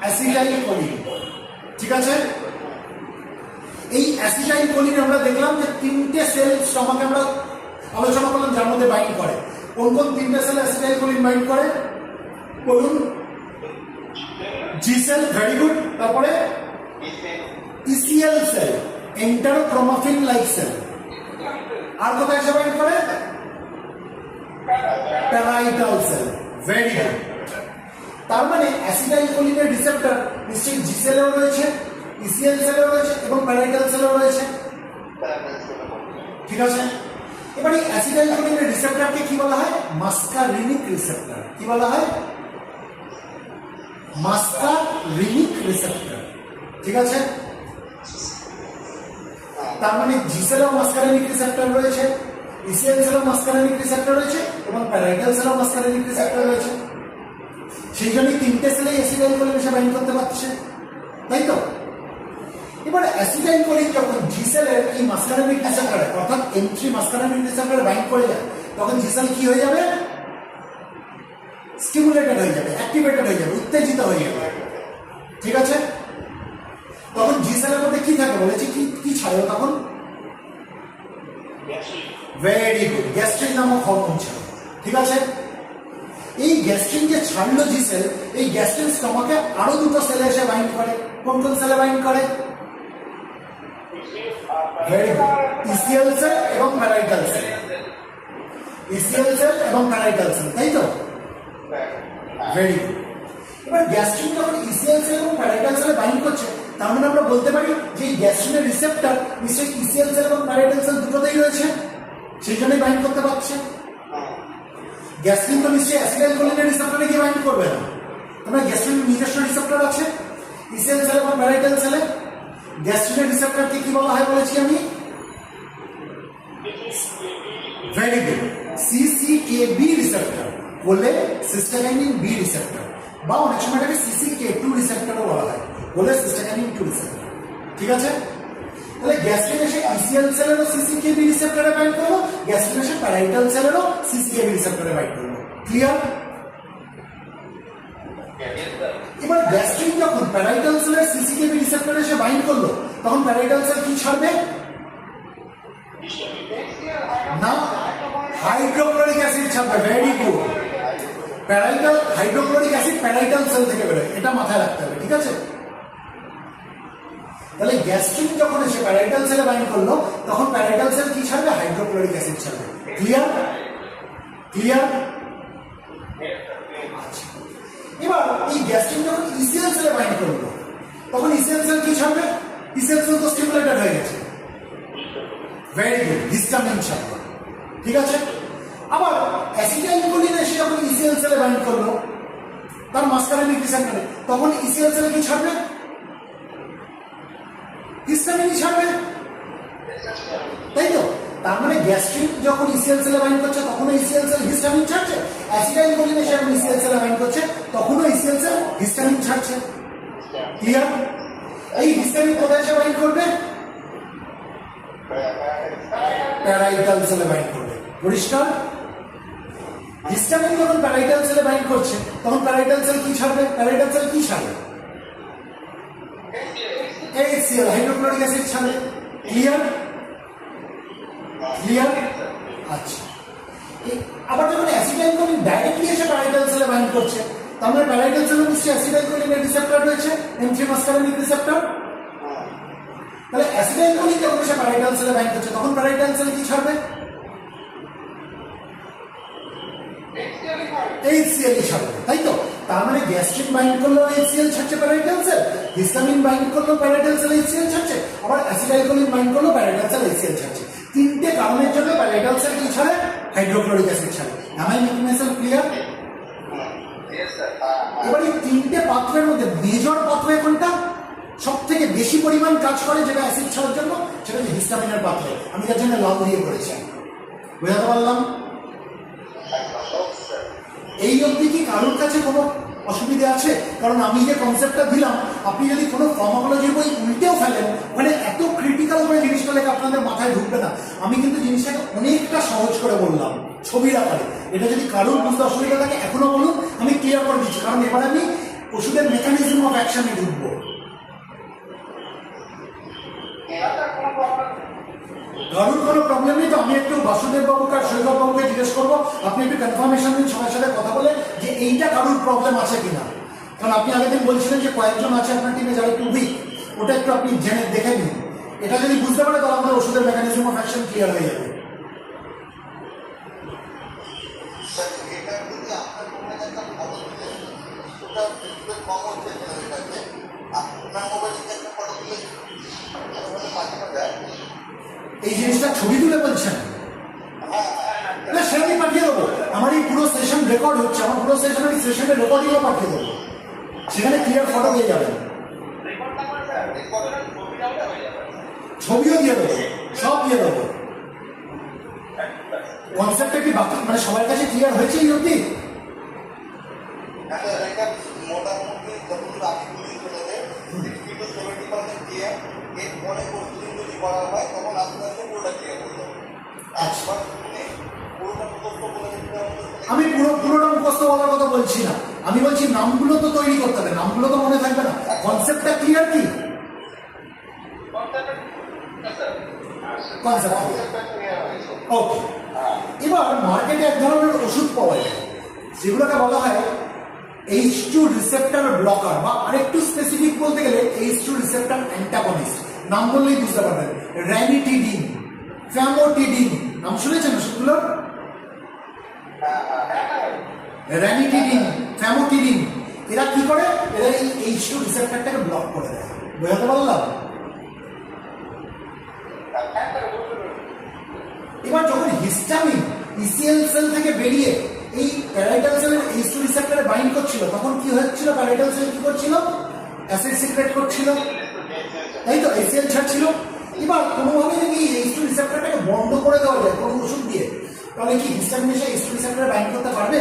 অ্যাসিটাইলকোলিন। ঠিক আছে? এই অ্যাসিটাইলকোলিন আমরা দেখলাম যে 3টে সেল স্টমাকে আমরা আলোচনা করলাম যার মধ্যে বাইন্ড করে। কোন কোন 3টে সেল অ্যাসিটাইলকোলিন বাইন্ড করে বলুন? জি সেল, ভেরি গুড। তারপরে ECL sell, enterochromaffin like sell. আর কোথায় এসে বাইন্ড করে? Parietal sell, very good. তার মানে অ্যাসিটাইলকোলিনের রিসেপ্টর নিশ্চয়ই জি সেলেও রয়েছে, ইসিএল সেলেও রয়েছে এবং প্যারাইটাল সেলেও রয়েছে। ঠিক আছে? এবার এই অ্যাসিটাইলকোলিনের রিসেপ্টরকে কি বলা হয়? Muscarinic receptor. কি বলা হয়? Muscarinic receptor. ঠিক আছে? তার মানে জি সেলেও মাস্কারিনিক রিসেপ্টর রয়েছে, ইসিএল সেলেও মাস্কারিনিক রিসেপ্টর রয়েছে এবং প্যারাইটাল সেলেও মাস্কারিনিক রিসেপ্টর রয়েছে। সেই জন্যই 3টে সেলে অ্যাসিটাইলকোলিন এসে বাইন্ড করতে পারছে, তাই তো? এবার অ্যাসিটাইলকোলিন যখন জি সেলের এই মাস্কারিনিক রিসেপ্টরে অর্থাৎ এন্ট্রি মাস্কারিনিক রিসেপ্টরে বাইন্ড করে যায়, তখন জি সেল কি হয়ে যাবে? স্টিমুলেটেড হয়ে যাবে, অ্যাক্টিভেটেড হয়ে যাবে, উত্তেজিত হয়ে যাবে। ঠিক আছে? তখন জি সেলের মধ্যে কি থাকে বলেছি? কি ছাড়ে তখন? ভেরি গুড, গ্যাস্ট্রিন নামক হরমোন ছাড়ে। ঠিক আছে? এই গ্যাস্ট্রিন যে ছাড়লো জি সেল, এই গ্যাস্ট্রিন স্টমাকে আরো দুটো সেলে এসে বাইন্ড করে। কোন কোন সেলে বাইন্ড করে? ভেরি গুড, ইসিএল সেল এবং প্যারাইটাল সেল। ইসিএল সেল এবং প্যারাইটাল সেল, তাই তো? Very good. এবার গ্যাস্ট্রিন যখন ইসিএল সেল এবং প্যারাইটাল সেলে বাইন্ড করছে, তার মানে আমরা বলতে পারি যে এই গ্যাস্ট্রিনের রিসেপ্টর নিশ্চয়ই ইসিএল সেল এবং প্যারাইটাল সেল দুটোতেই রয়েছে, সেই জন্যই বাইন্ড করতে পারছে। গ্যাস্ট্রিন তো নিশ্চয়ই অ্যাসিটাইলকোলিনের রিসেপ্টরে গিয়ে বাইন্ড করবে না। তোমরা গ্যাস্ট্রিনের নিজস্ব রিসেপ্টর আছে ইসিএল সেল এবং প্যারাইটাল সেলে। গ্যাস্ট্রিনের রিসেপ্টরকে কি বলা হয় বলেছি আমি? ভেরি গুড, সিসিকেবি রিসেপ্টর বলে সিস্টাকাইনিন বি রিসেপ্টর, বা অনেক সময় এটাকে সিসিকে2 রিসেপ্টরও বলা হয়, বলে সিস্টাকাইনিন 2 রিসেপ্টর। ঠিক আছে? তাহলে গ্যাস্ট্রিন এসে ইসিএল সেলেরও সিসিকেবি রিসেপ্টরে বাইন্ড করলো, গ্যাস্ট্রিন এসে প্যারাইটাল সেলেরও সিসিকেবি রিসেপ্টরে বাইন্ড করলো। ক্লিয়ার? এবার গ্যাস্ট্রিন যখন প্যারাইটাল সেলের সিসিকেবি রিসেপ্টরে এসে বাইন্ড করলো, তখন প্যারাইটাল সেল কি ছাড়বে? না, হাইড্রোক্লোরিক অ্যাসিড ছাড়বে। Very good, parietal hydrochloric acid parietal cell থেকে বেরোয়, এটা মাথায় রাখতে হবে। ঠিক আছে? তাহলে গ্যাস্ট্রিন যখন এসে প্যারাইটাল সেলে বাইন্ড করলো, তখন প্যারাইটাল সেল কি ছাড়বে? হাইড্রোক্লোরিক অ্যাসিড ছাড়বে। ক্লিয়ার? ক্লিয়ার? আচ্ছা, এবার এই গ্যাস্ট্রিন যখন ইসিএল সেলে বাইন্ড করলো, তখন ইসিএল সেল কি ছাড়বে? ইসিএল সেল তো স্টিমুলেটেড হয়ে গেছে। ভেরি গুড, হিস্টামিন ছাড়বে। ঠিক আছে? আবার অ্যাসিটাইলকোলিন এসে যখন ইসিএল সেলে বাইন্ড করলো তার মাস্কারিনিক রিসেপ্টরে, তখন ইসিএল সেলে কি ছাড়বে? হিস্টামিন ছাড়বে, তাই তো? তার মানে গ্যাস্ট্রিন যখন ইসিএল সেলে বাইন্ড করছে তখনও ইসিএল সেল হিস্টামিন ছাড়ছে, অ্যাসিটাইলকোলিন এসে যখন ইসিএল সেলে বাইন্ড করছে তখনও ইসিএল সেল হিস্টামিন ছাড়ছে। ক্লিয়ার? এই হিস্টামিন কোথায় এসে বাইন্ড করবে? প্যারাইটাল সেলে বাইন্ড করবে। পরিষ্কার? হিস্টামিন যখন প্যারাইটাল সেলে বাইন্ড করছে তখন প্যারাইটাল সেল কি ছাড়বে? প্যারাইটাল সেল কি ছাড়বে? HCl, হাইড্রোক্লোরিক অ্যাসিড ছাড়বে। ক্লিয়ার? ক্লিয়ার? আচ্ছা, আবার যখন অ্যাসিটাইলকোলিন ডাইরেক্টলি এসে প্যারাইটাল সেলে বাইন্ড করছে, তার মানে প্যারাইটাল সেলে নিশ্চয়ই অ্যাসিটাইলকোলিনের রিসেপ্টর রয়েছে, এন্ট্রি মাস্কারিনিক রিসেপ্টর। তাহলে অ্যাসিটাইলকোলিন যখন এসে প্যারাইটাল সেলে বাইন্ড করছে তখন প্যারাইটাল সেল কি ছাড়বে? HCl ছাড়বে, তাই তো? তার মানে গ্যাস্ট্রিন বাইন্ড করলো HCl ছাড়ছে প্যারাইটাল সেল, হিস্টামিন বাইন্ড করলো প্যারাইটাল সেল HCl ছাড়ছে, আবার অ্যাসিটাইলকোলিন বাইন্ড করলো প্যারাইটাল সেল HCl ছাড়ছে। 3টে কারণের জন্য প্যারাইটাল সেল কি ছাড়ে? হাইড্রোক্লোরিক অ্যাসিড ছাড়া। Am I making myself clear? এবার এই তিনটে পাত্রের মধ্যে মেজর পাত্রে কোনটা সব থেকে বেশি পরিমাণ কাজ করে যেটা অ্যাসিড ছাড়ার জন্য, সেটা হচ্ছে হিস্টামিনের পাত্রে। আমি তার জন্য লাল দিয়ে করেছি। বোঝাতে পারলাম? এই অবধি কি কারোর কাছে কোনো অসুবিধা আছে? কারণ আমি যে কনসেপ্টটা দিলাম, আপনি যদি কোনো ফার্মাকোলজির বই উল্টেও ফেলেন, মানে এত ক্রিটিক্যাল করে জিনিসটা লেখা আপনাদের মাথায় ঢুকবে না। আমি কিন্তু জিনিসটাকে অনেকটা সহজ করে বললাম ছবির আকারে। এটা যদি কারোর বুঝতে অসুবিধা থাকে এখনো বলুন, আমি ক্লিয়ার করে দিচ্ছি। কারণ এবার আমি ওষুধের মেকানিজম অফ অ্যাকশনে ঢুকবো। কারোর কোনো প্রবলেম নেই তো? আমি একটু বাসুদেব বাবুকে আর সৈকত বাবুকে জিজ্ঞেস করবো, আপনি একটু কনফার্মেশন দিন সবার সাথে কথা বলে যে এইটা কারোর প্রবলেম আছে কিনা। কারণ আপনি আগের দিন বলছিলেন যে কয়েকজন আছে আপনার টিমে যারা একটু উইক, ওটা একটু আপনি জেনে দেখে নিন। এটা যদি বুঝতে পারে তাহলে আমাদের ওষুধের মেকানিজম অফ অ্যাকশন ক্লিয়ার হয়ে যাবে। এই জিনিসটা ছবি তুলে বলছেন না, সে আমি পাঠিয়ে দেবো। আমার এই পুরো সেশন রেকর্ড হচ্ছে, আমার পুরো সেশন আমি সেশনের রেকর্ডিংও পাঠিয়ে দেবো, সেখানে ক্লিয়ার ফটো দিয়ে যাবেন, ছবিও দিয়ে দেবো, সব দিয়ে দেবো। কনসেপ্টটা কি বাকি মানে সবার কাছে ক্লিয়ার হয়েছে এই অবধি? আমি পুরোটা মুখস্থ বলার কথা বলছি না, আমি বলছি নামগুলো তো তৈরি করতে হবে, নামগুলো তো মনে থাকবে না। কনসেপ্টটা ক্লিয়ার কি? ওকে, এবার মার্কেটে এক ধরনের ওষুধ পাওয়া যায় যেগুলোকে বলা হয় H2 রিসেপ্টর ব্লকার, বা আরেকটু স্পেসিফিক বলতে গেলে H2 রিসেপ্টর অ্যান্টাগনিস্ট। নাম বললেই বুঝতে পারবেন। র্যানিটিডিন, ফ্যামোটিডিন, নাম শুনেছেন ওষুধগুলো? র্যানিটিডিন, ফ্যামোটিডিন, এরা কি করে? এরা এই H2 রিসেপ্টরটাকে ব্লক করে দেয়। বোঝাতে পারলাম? এবার যখন হিস্টামিন ইসিএল সেল থেকে বেরিয়ে এই প্যারাইটাল সেলের H2 রিসেপ্টরে বাইন্ড করছিল, তখন কি হচ্ছিল? প্যারাইটাল সেল কি করছিল? অ্যাসিড সিক্রেট করছিল, তাই তো? এসিএল ছাড়ছিল। এবার কোনোভাবে যদি H2 রিসেপ্টরটাকে বন্ধ করে দেওয়া যায় কোনো ওষুধ দিয়ে, তাহলে কি হিস্টামিন এসে H2 রিসেপ্টরে বাইন্ড করতে পারবে?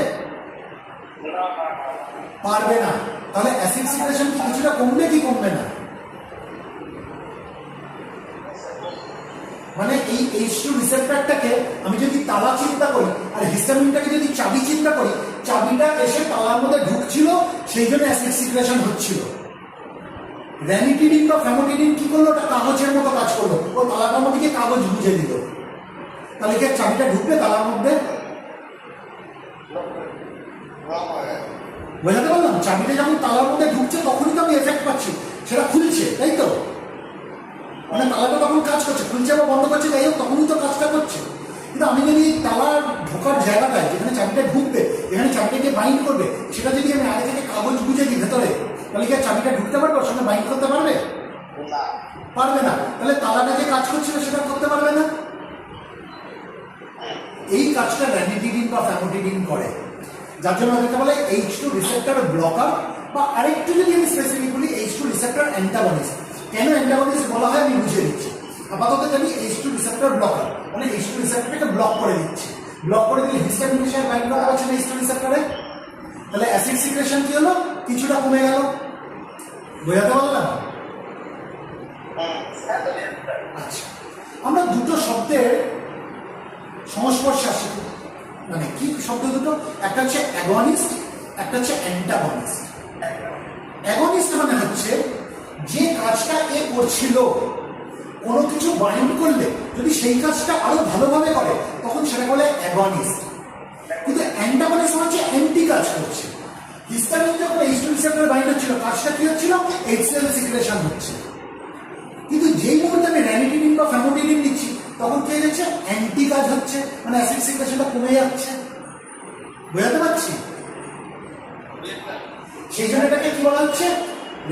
পারবে না। তাহলে অ্যাসিড সিক্রেশন কি কিছুটা কমবে কি কমবে না? মানে এই H2 রিসেপ্টরটাকে আমি যদি তালা চিন্তা করি আর হিস্টামিনটাকে যদি চাবি চিন্তা করি, চাবিটা এসে তালার মধ্যে ঢুকছিল, সেই জন্য অ্যাসিড সিক্রেশন হচ্ছিল। র্যানিটিডিন বা ফ্যামোটিডিন কি করলো? ওটা কাগজের মতো কাজ করলো, ও তালাটার মধ্যে কাগজ বুঝে দিল। তাহলে কি চাবিটা ঢুকবে তালার মধ্যে? বোঝাতে পারলাম? চাবিটা যখন তালার মধ্যে ঢুকছে তখনই তো আমি এফেক্ট পাচ্ছি, সেটা খুলছে, তাই তো? মানে তালাটা তখন কাজ করছে, খুলছে বা বন্ধ করছে, যাই হোক তখনই তো কাজটা করছে। কিন্তু আমি যদি তালার ঢোকার জায়গাটায় যেখানে চাবিটা ঢুকবে, যেখানে চাবিটাকে বাইন্ড করবে, সেটা যদি আমি আগে থেকে কাগজ বুঝে দিই ভেতরে, তাহলে কি চাবিটা ঢুকতে পারবে? ওর সঙ্গে বাইন্ড করতে পারবে? পারবে না। তাহলে তালাটা যে কাজ করছিল সেটা করতে পারবে না। এই কাজটা র্যানিটিডিন বা ফ্যামোটিডিন করে, যার জন্য এটাকে বলে H2 রিসেপ্টর ব্লকার, বা আরেকটু যদি আমি স্পেসিফিক বলি H2 রিসেপ্টর অ্যান্টাগনিস্ট। কেন অ্যান্টাগনিস্ট বলা হয় আমি বুঝিয়ে দিচ্ছি। আপাতত জানি H2 রিসেপ্টর ব্লকার, মানে H2 রিসেপ্টরকে ব্লক করে দিচ্ছে। ব্লক করে দিলে হিস্টামিন এসে বাইন্ড করা হচ্ছে না H2 রিসেপ্টরে, তাহলে অ্যাসিড সিক্রেশন কি হলো? কিছুটা কমে গেল। বোঝাতে পারলাম? আচ্ছা, আমরা দুটো শব্দের সংস্পর্শে আসি। মানে কি শব্দ দুটো? একটা হচ্ছে অ্যাগনিস্ট, একটা হচ্ছে অ্যান্টাগনিস্ট। অ্যাগনিস্ট মানে হচ্ছে যে কাজটা এ করছিল, কোনো কিছু বাইন্ড করলে যদি সেই কাজটা আরো ভালোভাবে করে তখন সেটা বলে অ্যাগনিস্ট। কিন্তু অ্যান্টাগনিস্ট হচ্ছে অ্যান্টি কাজ করছে। হিস্টামিন যখন H2 রিসেপ্টরে বাইন্ড হচ্ছিল, কাজটা কি হচ্ছিল? HCl সিক্রেশন হচ্ছে। কিন্তু যেই মুহূর্তে আমি র্যানিটিডিন বা ফ্যামোটিডিন নিচ্ছি, তখন কি হয়ে যাচ্ছে? অ্যান্টি কাজ হচ্ছে, মানে অ্যাসিড সিক্রেশনটা কমে যাচ্ছে। বোঝাতে পারছি? সেই জন্য এটাকে কি বলা হচ্ছে?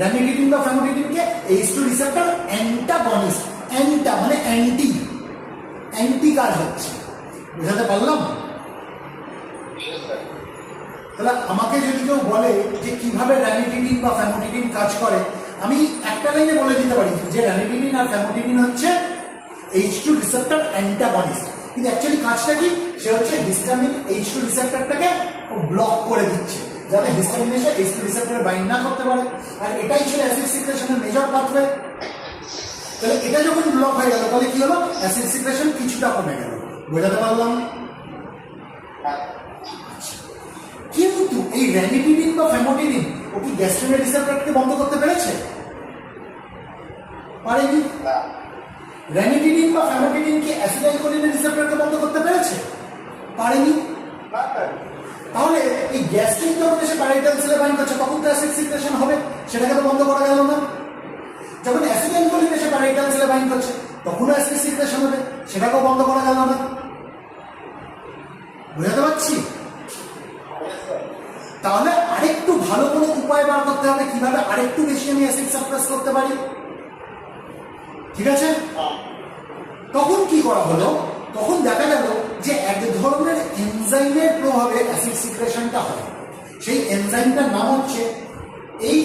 র্যানিটিডিন বা ফ্যামোটিডিনকে H2 রিসেপ্টর অ্যান্টাগনিস্ট। অ্যান্টা মানে অ্যান্টি, অ্যান্টি কাজ হচ্ছে। বোঝাতে পারলাম? তাহলে আমাকে যদি কেউ বলে যে কিভাবে র্যানিটিডিন বা ফ্যামোটিডিন কাজ করে, আমি একটা লাইনে বলে দিতে পারি যে র্যানিটিডিন আর ফ্যামোটিডিন হচ্ছে H2 রিসেপ্টর অ্যান্টাগনিস্ট, কিন্তু অ্যাকচুয়ালি কাজটা কি, সে হচ্ছে হিস্টামিন H2 রিসেপ্টরটাকে ব্লক করে দিচ্ছে যাতে হিস্টামিন এসে H2 রিসেপ্টরে বাইন্ড না করতে পারে, আর এটাই ছিল অ্যাসিড সিক্রেশনের মেজর পাথওয়ে। তাহলে এটা যখন ব্লক হয়ে গেল তাহলে কি হলো, অ্যাসিড সিক্রেশন কিছুটা কমে গেল। বোঝাতে পারলাম? কিন্তু এই র্যানিটিডিন বা ফ্যামোটিডিন ও কি গ্যাস্ট্রিনের রিসেপ্টরকে বন্ধ করতে পেরেছে? পারেনি। র্যানিটিডিন বা ফ্যামোটিডিন কি অ্যাসিটাইলকোলিনের রিসেপ্টরকে বন্ধ করতে পেরেছে? পারেনি। তাহলে এই গ্যাস্ট্রিন যখন এসে প্যারাইটাল সেলে বাইন্ড করছে তখন তো অ্যাসিড সিক্রেশন হবে, সেটাকে তো বন্ধ করা গেল না। যখন অ্যাসিটাইলকোলিন এসে প্যারাইটাল সেলে বাইন্ড করছে তখনও অ্যাসিড সিক্রেশন হবে, সেটাকেও বন্ধ করা গেল না। বুঝাতে পারছি? তাহলে আরেকটু ভালো কোনো উপায় বার করতে হবে কিভাবে আরেকটু বেশি আমি অ্যাসিড সাপ্রেস করতে পারি। ঠিক আছে? তখন কি করা হলো, তখন দেখা গেল যে এক ধরনের এনজাইমের প্রভাবে অ্যাসিড সিক্রেশনটা হয়। সেই এনজাইমটার নাম হচ্ছে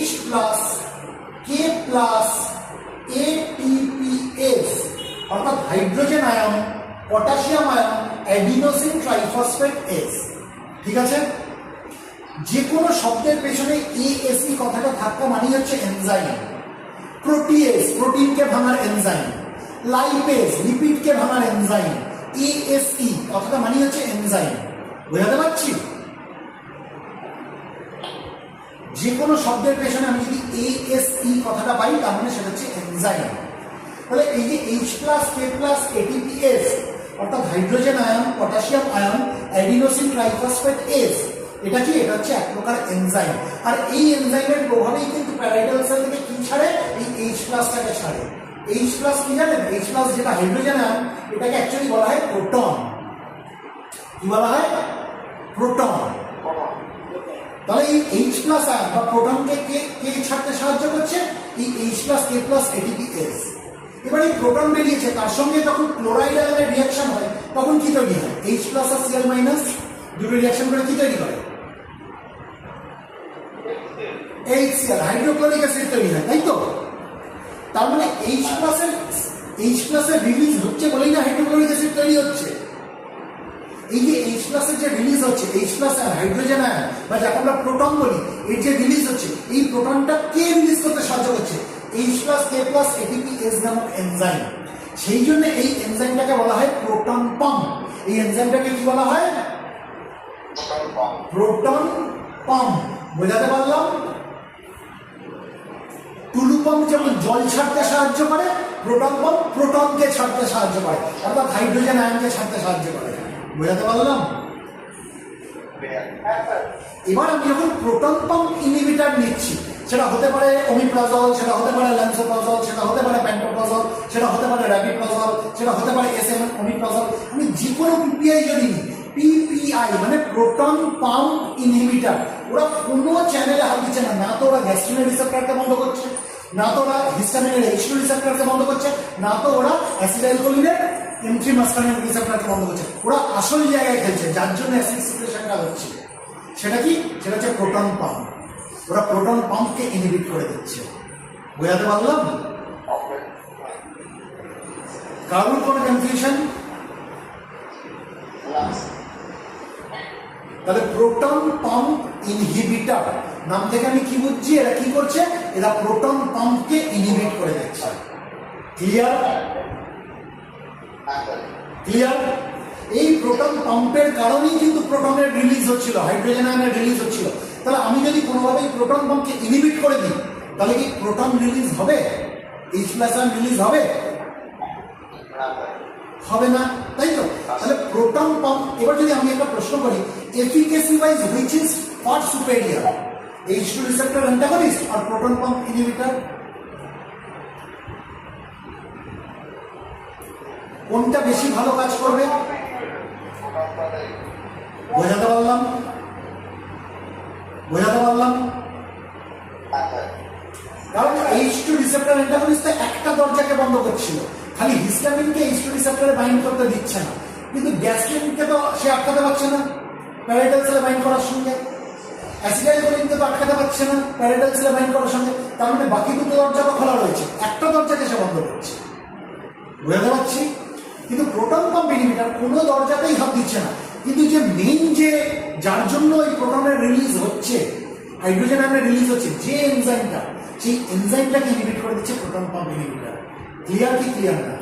H+K+ATPase, অর্থাৎ hydrogen ion potassium ion adenosine triphosphate S. ঠিক আছে? যে কোনো শব্দের পেছনে এএসই কথাটা থাকা মানে হচ্ছে এনজাইম। প্রোটিয়েজ প্রোটিনকে ভাঙার এনজাইম, লাইপেজ লিপিডকে ভাঙার এনজাইম, এএসই কথাটা মানে হচ্ছে এনজাইম। বোঝাতে পারছি? যে কোনো শব্দের পেছনে আমি যদি এএসই কথাটা পাই তার মানে সেটা হচ্ছে এনজাইম। তাহলে এই যে H+K+ATPase অর্থাৎ hydrogen ion potassium ion adenosine triphosphate S, এটা কি, এটা হচ্ছে এক প্রকার এনজাইম। আর এই এনজাইমের প্রভাবেই কিন্তু প্যারাইটাল সেল থেকে কি ছাড়ে, এই H+টাকে ছাড়ে। H+ কি জানেন? H+ যেটা হাইড্রোজেন আয়ন এটাকে অ্যাকচুয়ালি বলা হয় প্রোটন। কি বলা হয়? প্রোটন। তাহলে এই H+ আয়ন বা প্রোটনকে কে ছাড়তে সাহায্য করছে? এই H+K+ATPase। এবার এই প্রোটন বেরিয়েছে, তার সঙ্গে যখন ক্লোরাইড আয়নের রিঅ্যাকশন হয় তখন কি তৈরি হয়? H+ আর Cl- দুটো রিঅ্যাকশন করে কি তৈরি করে? HCl, হাইড্রোক্লোরিক অ্যাসিড তৈরি হয়, তাই তো? তার মানে H+ এর রিলিজ হচ্ছে বলেই না হাইড্রোক্লোরিক অ্যাসিড তৈরি হচ্ছে। এই যে H+ এর যে রিলিজ হচ্ছে, H+ আর হাইড্রোজেন আয়ন বা যাকে আমরা প্রোটন বলি, এর যে রিলিজ হচ্ছে এই প্রোটনটা কে রিলিজ করতে সাহায্য করছে? H+K+ATPase নামক এনজাইম। সেই জন্য এই এনজাইমটাকে বলা হয় প্রোটন পাম্প। এই এনজাইমটাকে কি বলা হয়? Proton pump. বোঝাতে পারলাম? টুলু পাম্প যেমন জল ছাড়তে সাহায্য করে, প্রোটন পাম্প প্রোটনকে ছাড়তে সাহায্য করে, অর্থাৎ হাইড্রোজেন আয়নকে ছাড়তে সাহায্য করে। বোঝাতে পারলাম? এবার আমি যখন প্রোটন পাম্প ইনহিবিটর নিচ্ছি, সেটা হতে পারে ওমিপ্রাজল, সেটা হতে পারে ল্যান্সোপ্রাজল, সেটা হতে পারে প্যান্টোপ্রাজল, সেটা হতে পারে র্যাপিপ্রাজল, সেটা হতে পারে এসএম ওমিপ্রাজল, আমি যে কোনো পিপিআই যদি নিই, পিপিআই মানে প্রোটন পাম্প ইনহিবিটর, ওরা কোনো চ্যানেলে হাত দিচ্ছে না। না তো ওরা গ্যাস্ট্রিনের রিসেপ্টরকে বন্ধ করছে, না তো ওরা হিস্টামিনের H2 রিসেপ্টরকে বন্ধ করছে, না তো ওরা অ্যাসিটাইলকোলিনের M3 মাস্কারিন রিসেপ্টরকে বন্ধ করছে। ওরা আসল জায়গায় খেলছে, যার জন্য অ্যাসিড সিক্রেশনটা হচ্ছে। সেটা কি? সেটা হচ্ছে প্রোটন পাম্প। ওরা প্রোটন পাম্পকে ইনহিবিট করে দিচ্ছে। বোঝাতে পারলাম? কারণ কোনো কনফিউশন? তাহলে প্রোটন পাম্প ইনহিবিটর নাম থেকে আমি কি বুঝছি? এরা কি করছে? এরা প্রোটন পাম্পকে ইনহিবিট করে দিচ্ছে। ক্লিয়ার? ক্লিয়ার? এই প্রোটন পাম্পের কারণেই কিন্তু প্রোটনের রিলিজ হচ্ছিল, হাইড্রোজেন আয়নের রিলিজ হচ্ছিল। তাহলে আমি যদি কোনোভাবে প্রোটন পাম্পকে ইনহিবিট করে দিই তাহলে কি প্রোটন রিলিজ হবে? H+ আয়ন রিলিজ হবে? হবে না, তাই তো? তাহলে প্রোটন পাম্প, এবার যদি আমি একটা প্রশ্ন করি, efficacy wise which is far superior, H2 receptor antagonist আর প্রোটন পাম্প ইনহিবিটর? কোনটা বেশি ভালো কাজ করবে? বোঝাতে পারলাম? বোঝাতে পারলাম? কারণ H2 রিসেপ্টর অ্যান্টাগনিস্ট একটা দরজাকে বন্ধ করছিল, খালি হিস্টামিনকে H2 রিসেপ্টরে বাইন্ড করতে দিচ্ছে না, কিন্তু গ্যাস্ট্রিনকে তো সে আটকাতে পারছে না প্যারাইটাল সেলে বাইন্ড করার সঙ্গে। অ্যাসিটাইলকোলিনকে তো আটকাতে পারছে না প্যারাইটাল সেলে বাইন্ড করার সঙ্গে, তার মানে বাকি দুটো দরজা তো খোলা রয়েছে, একটা দরজাকে সে বন্ধ করছে, বুঝতে পারছি। কিন্তু প্রোটন পাম্প ইনহিবিটর কোনো দরজাতেই হাত দিচ্ছে না, কিন্তু যে মেইন যে যার জন্য এই প্রোটনের রিলিজ হচ্ছে, হাইড্রোজেন আয়নের রিলিজ হচ্ছে যে এনজাইমটা, সেই এনজাইমটাকে ইনহিবিট করে দিচ্ছে প্রোটন পাম্প ইনহিবিটর। ক্লিয়ার কি ক্লিয়ার না?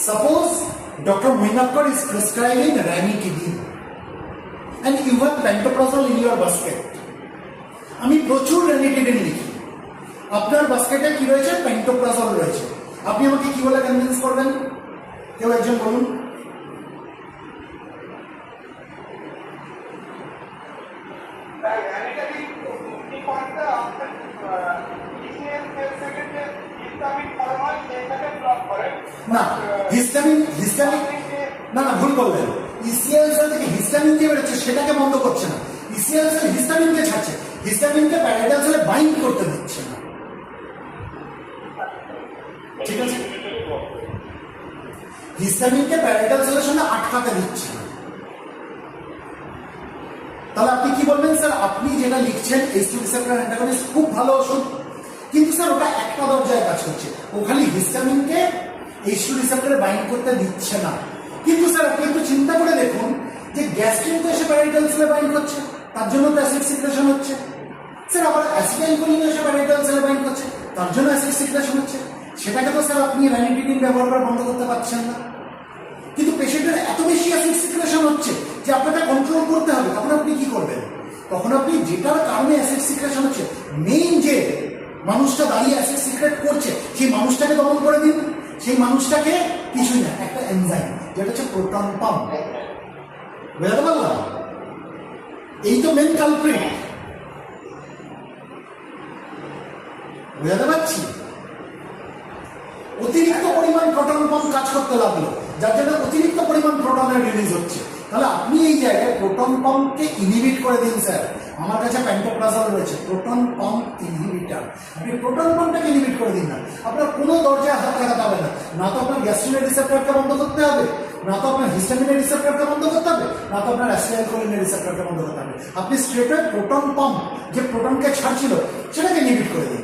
Suppose Dr. Moinakkar is prescribing ranitidine and you have pantoprazole in your basket. আমি প্রচুর ranitidine লিখি, আপনার বাস্কেটে কি রয়েছে? প্যান্টোপ্রাজল রয়েছে। আপনি আমাকে কি বলে কনভিন্স করবেন? কেউ একজন বলুন। না, হিস্টামিন না ভুল বললেন। ইসিএল সেল থেকে হিস্টামিন যে বেরোচ্ছে সেটাকে বন্ধ করছে না, ইসিএল সেল হিস্টামিনকে ছাড়ছে, হিস্টামিনকে প্যারাইটাল সেলে বাইন্ড করতে দিচ্ছে না, ঠিক আছে? হিস্টামিনকে প্যারাইটাল সেলের সঙ্গে আটকাতে দিচ্ছে না। তাহলে আপনি কি বলবেন? স্যার আপনি যেটা লিখছেন H2 রিসেপ্টর অ্যান্টাগনিস্ট খুব ভালো ওষুধ, কিন্তু স্যার ওটা একটা দরজায় কাজ করছে, ও খালি হিস্টামিনকে H2 রিসেপ্টরে বাইন্ড করতে দিচ্ছে না। কিন্তু স্যার আপনি একটু চিন্তা করে দেখুন যে গ্যাস্ট্রিন তো এসে প্যারাইটাল সেলে বাইন্ড করছে, তার জন্য তো অ্যাসিড সিক্রেশন হচ্ছে। স্যার আবার অ্যাসিটাইলকোলিন এসে প্যারাইটাল সেলে বাইন্ড করছে, তার জন্য অ্যাসিড সিক্রেশন হচ্ছে। সেটাকে তো স্যার আপনি ranitidine ব্যবহার করে বন্ধ করতে পারছেন না। কিন্তু পেশেন্টের এত বেশি অ্যাসিড সিক্রেশন হচ্ছে যে আপনাকে কন্ট্রোল করতে হবে, তখন আপনি কি করবেন? তখন আপনি যেটার কারণে অ্যাসিড সিক্রেশন হচ্ছে, মেইন যে মানুষটা দাঁড়িয়ে অ্যাসিড সিক্রেট করছে, সেই মানুষটাকে দমন করে দিন। সেই মানুষটাকে কিছুই না, একটা এনজাইম যেটা হচ্ছে প্রোটন পাম্প। বুঝতে পারলাম? এই তো মেন কালপ্রিট, বুঝতে পারছি। অতিরিক্ত পরিমাণ প্রোটন পাম্প কাজ করতে লাগলো, যার জন্য অতিরিক্ত পরিমাণ প্রোটনের রিলিজ হচ্ছে। তাহলে আপনি এই জায়গায় প্রোটন পাম্পকে ইনহিবিট করে দিন। স্যার আমার কাছে প্যান্টোপ্রাজল রয়েছে, প্রোটন পাম্প ইনহিবিটর, আপনি প্রোটন পাম্পটাকে ইনহিবিট করে দিন না। আপনার কোনো দরজায় হাত লাগাতে হবে না, না তো আপনার গ্যাস্ট্রিনের রিসেপ্টরকে বন্ধ করতে হবে, না তো আপনার হিস্টামিনের রিসেপ্টরকে বন্ধ করতে হবে, না তো আপনার অ্যাসিটাইলকোলিনের রিসেপ্টরকে বন্ধ করতে হবে। আপনি স্ট্রেট প্রোটন পাম্প যে প্রোটনকে ছাড়ছিল সেটাকে ইনহিবিট করে দিন।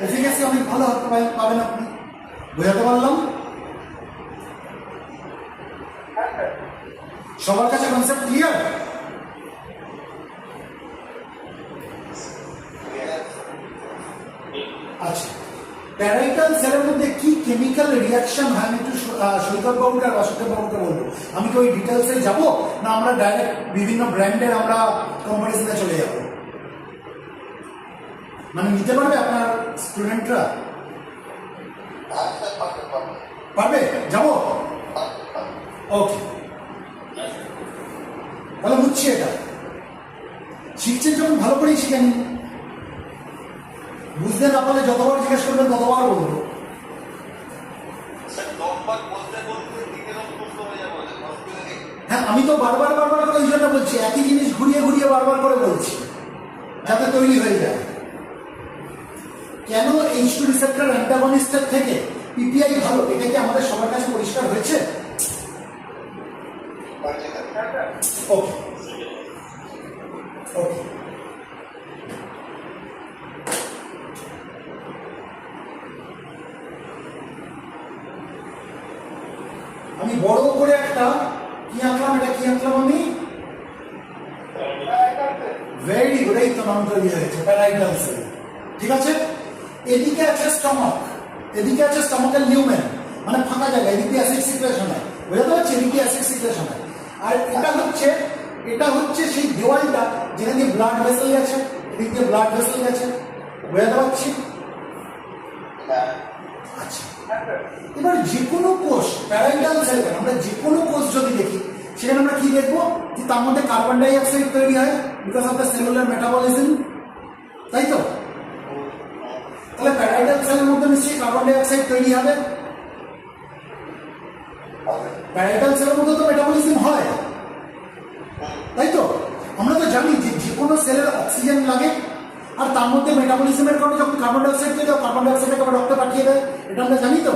এফিকাসি অনেক ভালো পাবেন আপনি। বুঝাতে পারলাম? সবার কাছে কনসেপ্ট ক্লিয়ার? আচ্ছা, প্যারাইটাল সেলের মধ্যে কি কেমিক্যাল রিয়াকশন হয় আমি একটু সৈকত বাবুকে আর বাসুদেব বাবুকে বলবো। আমি কি ওই ডিটেলসে যাবো, না আমরা ডাইরেক্ট বিভিন্ন ব্র্যান্ডের আমরা কম্পারিজনে চলে যাবো? মানে নিতে পারবে আপনার স্টুডেন্টরা? পারবে? যাবো? ওকে, তাহলে বুঝছি এটা। শিখছেন যখন ভালো করেই শিখে নিন, বুঝতে না পারলে যতবার জিজ্ঞেস করবেন ততবার বলবো। হ্যাঁ, আমি তো বারবার করে এই জন্য বলছি, একই জিনিস ঘুরিয়ে ঘুরিয়ে বারবার করে বলছি যাতে তৈরি হয়ে যায়। কেন H2 রিসেপ্টর অ্যান্টাগনিস্টের থেকে পিপিআই ভালো, এটা কি আমাদের সবার কাছে পরিষ্কার হয়েছে? ওকে ওকে, আমি বড় করে একটা কি আঁকলাম, এটা কি আঁকলাম আমি? ভেরি গুড, এই তো নাম তৈরি হয়েছে, প্যারাইটাল সেল। ঠিক আছে, এদিকে আছে স্টমাক, এদিকে আছে স্টমাকের লিউমেন, মানে ফাঁকা জায়গা, এদিকে অ্যাসিড সিক্রেশন হয়, বুঝতে পারছি? এদিকে অ্যাসিড সিক্রেশন হয়। আর এটা হচ্ছে সেই দেওয়ালটা যেখানে দিয়ে ব্লাড ভেসেল গেছে, এদিক দিয়ে ব্লাড ভেসেল গেছে, বুঝতে পারছি? আচ্ছা, এবার যে কোনো কোষ, প্যারাইটাল সেল, আমরা যে কোনো কোষ যদি দেখি সেখানে আমরা কি দেখবো? যে তার মধ্যে কার্বন ডাই অক্সাইড তৈরি হয় because of the cellular metabolism, তাই তো? তাহলে প্যারাইটাল সেলের মধ্যে নিশ্চয়ই কার্বন ডাই অক্সাইড তৈরি হবে। প্যারাইটাল সেলের মধ্যে তো মেটাবলিজম হয়, তাই তো? আমরা তো জানি যে কোনো সেলের অক্সিজেন লাগে, আর তার মধ্যে মেটাবলিজমের কারণে যখন কার্বন ডাই অক্সাইড তৈরি হয়, কার্বন ডাই অক্সাইডকে আবার রক্তে পাঠিয়ে দেয়, এটা আমরা জানি তো।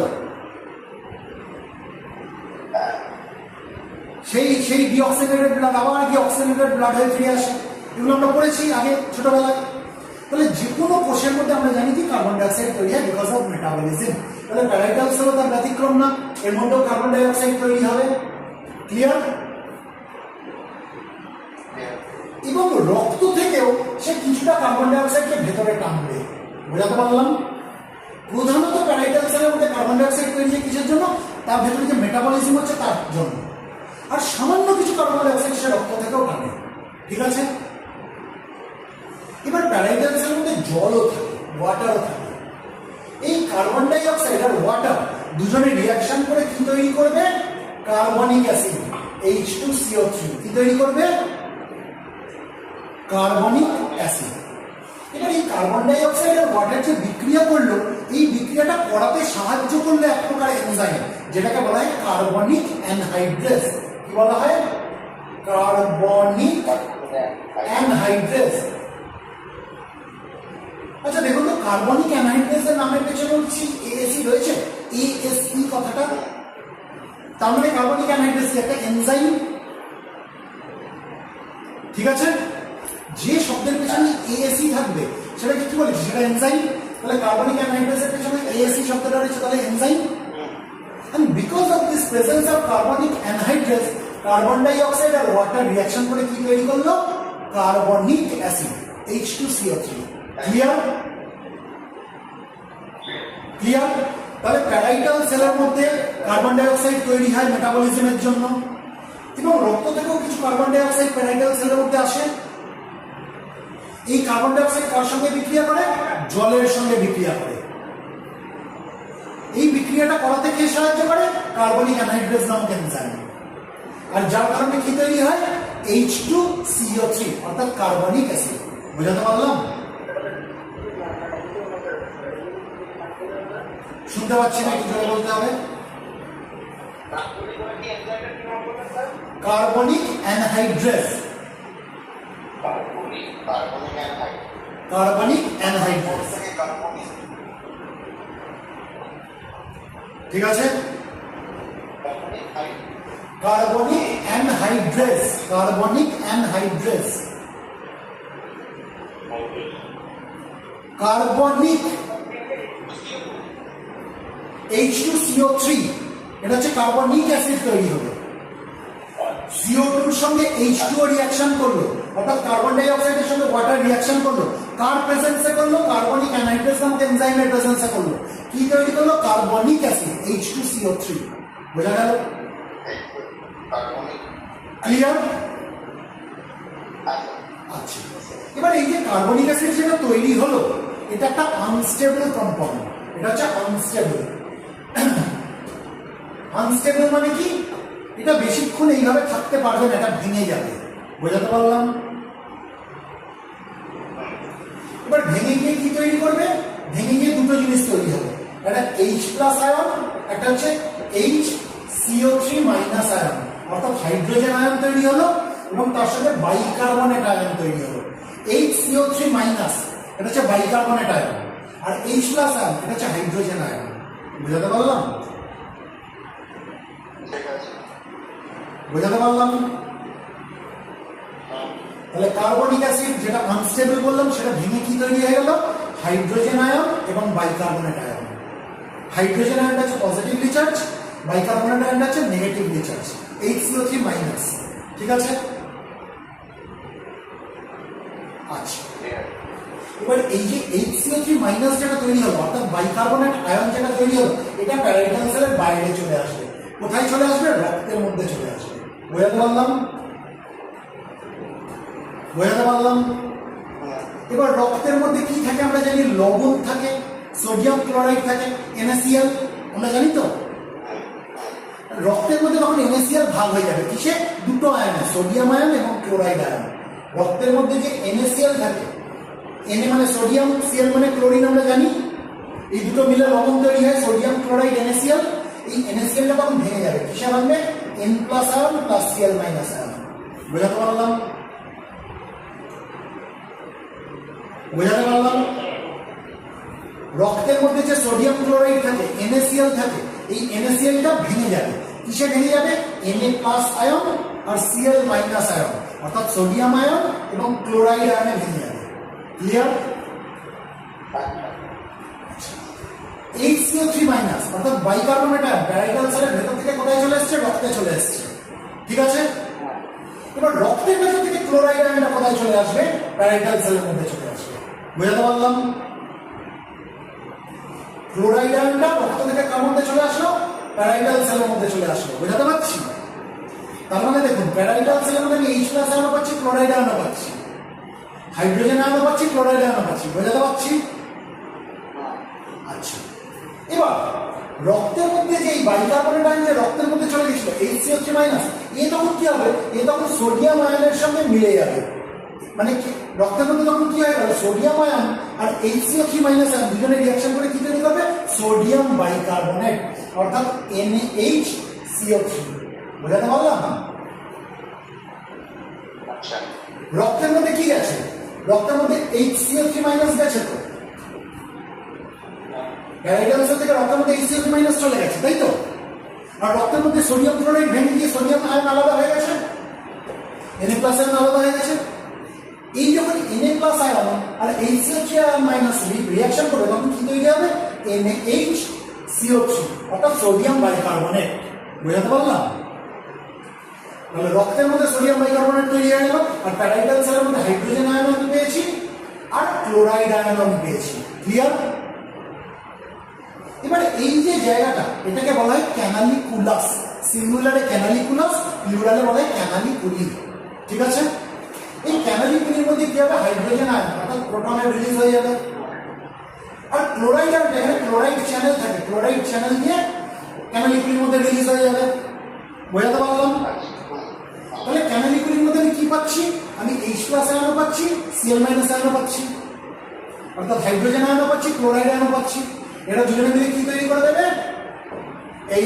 সেই ডিঅক্সিজেনেটেড ব্লাড আবার ডিঅক্সিজেনেটেড ব্লাড হয়ে ফিরে আসে। এগুলো আমরা পড়েছি আগে ছোটবেলায়। তাহলে যে কোনো কোষের মধ্যে আমরা জানি কি কার্বন ডাইঅক্সাইড তৈরি হয় বিকজ অফ মেটাবলিজম। তাহলে প্যারাইটাল সেলও তার ব্যতিক্রম না, এর মধ্যেও কার্বন ডাইঅক্সাইড তৈরি হবে। ক্লিয়ার? এবং রক্ত থেকেও সে কিছুটা কার্বন ডাইঅক্সাইডকে ভেতরে টানবে। বোঝাতে পারলাম? প্রধানত প্যারাইটাল সেলের মধ্যে কার্বন ডাইঅক্সাইড তৈরি হয় কিসের জন্য? তার ভেতরে যে মেটাবলিজম হচ্ছে তার জন্য। আর সামান্য কিছু কার্বন ডাইঅক্সাইড সে রক্ত থেকেও টানে। ঠিক আছে? এবার প্যারাইটাল সেলের মধ্যে জলও থাকে, ওয়াটারও থাকে। এই কার্বন ডাইঅক্সাইড আর ওয়াটার দুজনে রিঅ্যাকশন করে কি তৈরি করবে? Carbonic acid H2CO3। কি তৈরি করবে? Carbonic acid. এবার এই কার্বন ডাইঅক্সাইড আর ওয়াটার যে বিক্রিয়া করলো, এই বিক্রিয়াটা করাতে সাহায্য করলো এক প্রকার এনজাইম, যেটাকে বলা হয় কার্বনিক অ্যানহাইড্রেজ। কি বলা হয়? Carbonic anhydrous. আচ্ছা দেখুন তো, কার্বনিক অ্যানহাইড্রেজের নামের পেছনে হচ্ছে এএসি রয়েছে, এএসই কথাটা। তার মানে কার্বনিক অ্যানহাইড্রেজ একটা এনজাইম। ঠিক আছে? যে শব্দের পেছনে এএসি থাকবে সেটাকে কি বলে? সেটা এনজাইম। তাহলে কার্বনিক অ্যানহাইড্রেজের পেছনে এএসি শব্দটা রয়েছে, তাহলে enzyme. And because of this presence of carbonic anhydrase, carbon ডাই অক্সাইড আর ওয়াটার রিঅ্যাকশন করে কি তৈরি করলো? Carbonic acid H2CO3। Clear? Clear? তাহলে প্যারাইটাল সেলের মধ্যে কার্বন ডাই অক্সাইড তৈরি হয় মেটাবলিজমের জন্য, এবং রক্ত থেকেও কিছু কার্বন ডাই অক্সাইড প্যারাইটাল সেলের মধ্যে আসে। এই কার্বন ডাই অক্সাইড কার সঙ্গে বিক্রিয়া করে? জলের সঙ্গে বিক্রিয়া করে। এই বিক্রিয়াটা করাতে কে সাহায্য করে? কার্বনিক অ্যানহাইড্রেজ নামক এনজাইম। আর যার কারণে কি তৈরি হয়? H2CO3 অর্থাৎ কার্বনিক অ্যাসিড। বুঝাতে পারলাম? শুনতে পাচ্ছি না, একটু জোরে বলতে হবে। Carbonic anhydrous. Carbonic anhydrous. ঠিক আছে? Carbonic anhydrous. Carbonic anhydrous. Carbonic H2CO3 এটা হচ্ছে কার্বনিক অ্যাসিড তৈরি হবে। CO2 এর সঙ্গে H2O রিঅ্যাকশন করলো, অর্থাৎ কার্বন ডাই অক্সাইডের সঙ্গে ওয়াটার রিঅ্যাকশন করলো। কার প্রেজেন্সে করলো? কার্বনিক অ্যানহাইড্রেজ নামক এনজাইমের প্রেজেন্সে করলো। কি তৈরি করলো? Carbonic acid H2CO3। বোঝা গেল? ক্লিয়ার? আচ্ছা, এবার এই যে কার্বনিক অ্যাসিড যেটা তৈরি হলো, এটা একটা আনস্টেবল কম্পাউন্ড। এটা হচ্ছে আনস্টেবল। আনস্টেবল মানে কি? এটা বেশিক্ষণ এইভাবে থাকতে পারবে না, এটা ভেঙে যাবে। বোঝাতে পারলাম? এবার ভেঙে গিয়ে কি তৈরি করবে? ভেঙে গিয়ে দুটো জিনিস তৈরি হবে, একটা H+ আয়ন, একটা হচ্ছে HCO3- আয়ন, অর্থাৎ হাইড্রোজেন আয়ন তৈরি হলো, এবং তার সাথে বাইকার্বনেট আয়ন তৈরি হলো। HCO3- এটা হচ্ছে বাইকার্বনেট আয়ন, আর H+ আয়ন এটা হচ্ছে হাইড্রোজেন আয়ন। বুঝাতে পারলাম? বোঝাতে পারলাম? তাহলে কার্বনিক অ্যাসিড যেটা আনস্টেবল বললাম, সেটা ভেঙে কি তৈরি হয়ে গেল? হাইড্রোজেন আয়ন এবং বাইকার্বনেট আয়ন। হাইড্রোজেন আয়নটা হচ্ছে পজিটিভলি চার্জ, বাইকার্বনেট আয়নটা হচ্ছে নেগেটিভলি চার্জ, HCO3-। ঠিক আছে? আচ্ছা, এবার এই যে HCO3- যেটা তৈরি হলো, অর্থাৎ বাইকার্বনেট আয়ন যেটা তৈরি হলো, এটা প্যারাইটাল সেলের বাইরে চলে আসবে। কোথায় চলে আসবে? রক্তের মধ্যে চলে আসবে। বোঝাতে পারলাম? বোঝাতে পারলাম? এবার রক্তের মধ্যে কি থাকে আমরা জানি? লবণ থাকে, সোডিয়াম ক্লোরাইড থাকে, NaCl আমরা জানি তো। রক্তের মধ্যে তখন NaCl ভাগ হয়ে যাবে কিসে? দুটো আয়নে, সোডিয়াম আয়ন এবং ক্লোরাইড আয়ন। রক্তের মধ্যে যে NaCl থাকে, Na মানে সোডিয়াম, Cl মানে ক্লোরিন আমরা জানি। এই দুটো মিলে লবণ তৈরি হয়, সোডিয়াম ক্লোরাইড NaCl। এই NaClটা তখন ভেঙে যাবে, কিসে ভাঙবে? N+ ion plus Cl- ion. বোঝাতে পারলাম? বোঝাতে পারলাম? রক্তের মধ্যে যে সোডিয়াম ক্লোরাইড থাকে, NaCl থাকে, এই NaClটা ভেঙে যাবে। কিসে ভেঙে যাবে? Na প্লাস আয়ন আর Cl মাইনাস আয়ন, অর্থাৎ সোডিয়াম আয়ন এবং ক্লোরাইড আয়নে ভেঙে যাবে। ক্লিয়ার? HCO3 মাইনাস অর্থাৎ বাইকার্বনেট আয়ন প্যারাইটাল সেলের ভেতর থেকে কোথায় চলে এসেছে? রক্তে চলে এসেছে। ঠিক আছে, এবার রক্তের ভেতর থেকে ক্লোরাইড আয়নটা কোথায় চলে আসবে? প্যারাইটাল সেলের মধ্যে চলে আসবে। বুঝাতে পারলাম? ক্লোরাইড আয়নটা রক্ত থেকে কার মধ্যে চলে আসলো? প্যারাইটাল সেলের মধ্যে চলে আসলো। বুঝাতে পারছি? তার মানে দেখুন, প্যারাইটাল সেলের মধ্যে আমি H প্লাস আয়ন পাচ্ছি, ক্লোরাইড আয়ন পাচ্ছি, হাইড্রোজেন আয়ন পাচ্ছি, ক্লোরাইড আয়ন পাচ্ছি। বুঝাতে পারছি? আচ্ছা, এবার রক্তের মধ্যে যে এই বাইকার্বনেট আয়ন যে রক্তের মধ্যে চলে গেছিল HCO3 মাইনাস, এ তখন কি হবে? এ তখন সোডিয়াম আয়নের সঙ্গে মিলে যাবে। মানে রক্তের মধ্যে তখন কি হয়ে গেল? সোডিয়াম আয়ন আর HCO3 মাইনাস আয়ন দুজনে রিঅ্যাকশন করে কি তৈরি করবে? সোডিয়াম বাইকার্বনেট, অর্থাৎ NaHCO3। বুঝাতে পারলাম? আচ্ছা, রক্তের মধ্যে কি গেছে? রক্তের মধ্যে HCO3 মাইনাস গেছে, তো প্যারাইটাল সেল থেকে রক্তের মধ্যে HCO3 মাইনাস চলে গেছে, তাই তো? আর রক্তের মধ্যে সোডিয়াম ক্লোরাইড ভেঙে গিয়ে সোডিয়াম আয়ন আলাদা হয়ে গেছে, Na প্লাস আয়ন আলাদা হয়ে গেছে। এই যখন Na প্লাস আয়ন আর HCO3 আয়ন মাইনাস রিঅ্যাকশন করবে তখন কি তৈরি হবে? NaHCO3, অর্থাৎ সোডিয়াম বাইকার্বনেট। বুঝাতে পারলাম? তাহলে রক্তের মধ্যে সোডিয়াম বাইকার্বনেট তৈরি হয়ে গেল, আর প্যারাইটাল সেলের মধ্যে হাইড্রোজেন আয়ন আমি পেয়েছি আর ক্লোরাইড আয়ন আমি পেয়েছি। ক্লিয়ার? এবারে এই যে জায়গাটা, এটাকে বলা হয় ক্যানালিকুলাস। সিঙ্গুলারে ক্যানালিকুলাস, প্লুরালে বলা হয় ক্যানালিকুলি। ঠিক আছে, এই ক্যানালিকুলির মধ্যে কি হবে? হাইড্রোজেন আয়ন অর্থাৎ প্রোটন রিলিজ হয়ে যাবে, আর ক্লোরাইড আয়ন, এখানে ক্লোরাইড চ্যানেল থাকে, ক্লোরাইড চ্যানেল দিয়ে ক্যানালিকুলির মধ্যে রিলিজ হয়ে যাবে। বোঝাতে পারলাম? তাহলে ক্যানালিকুলির মধ্যে আমি কি পাচ্ছি? আমি H প্লাস আয়নও পাচ্ছি, Cl মাইনাস আয়নও পাচ্ছি, অর্থাৎ হাইড্রোজেন আয়নও পাচ্ছি, ক্লোরাইড আয়নও পাচ্ছি। এরা দুজনে মিলে কি তৈরি করে দেবে?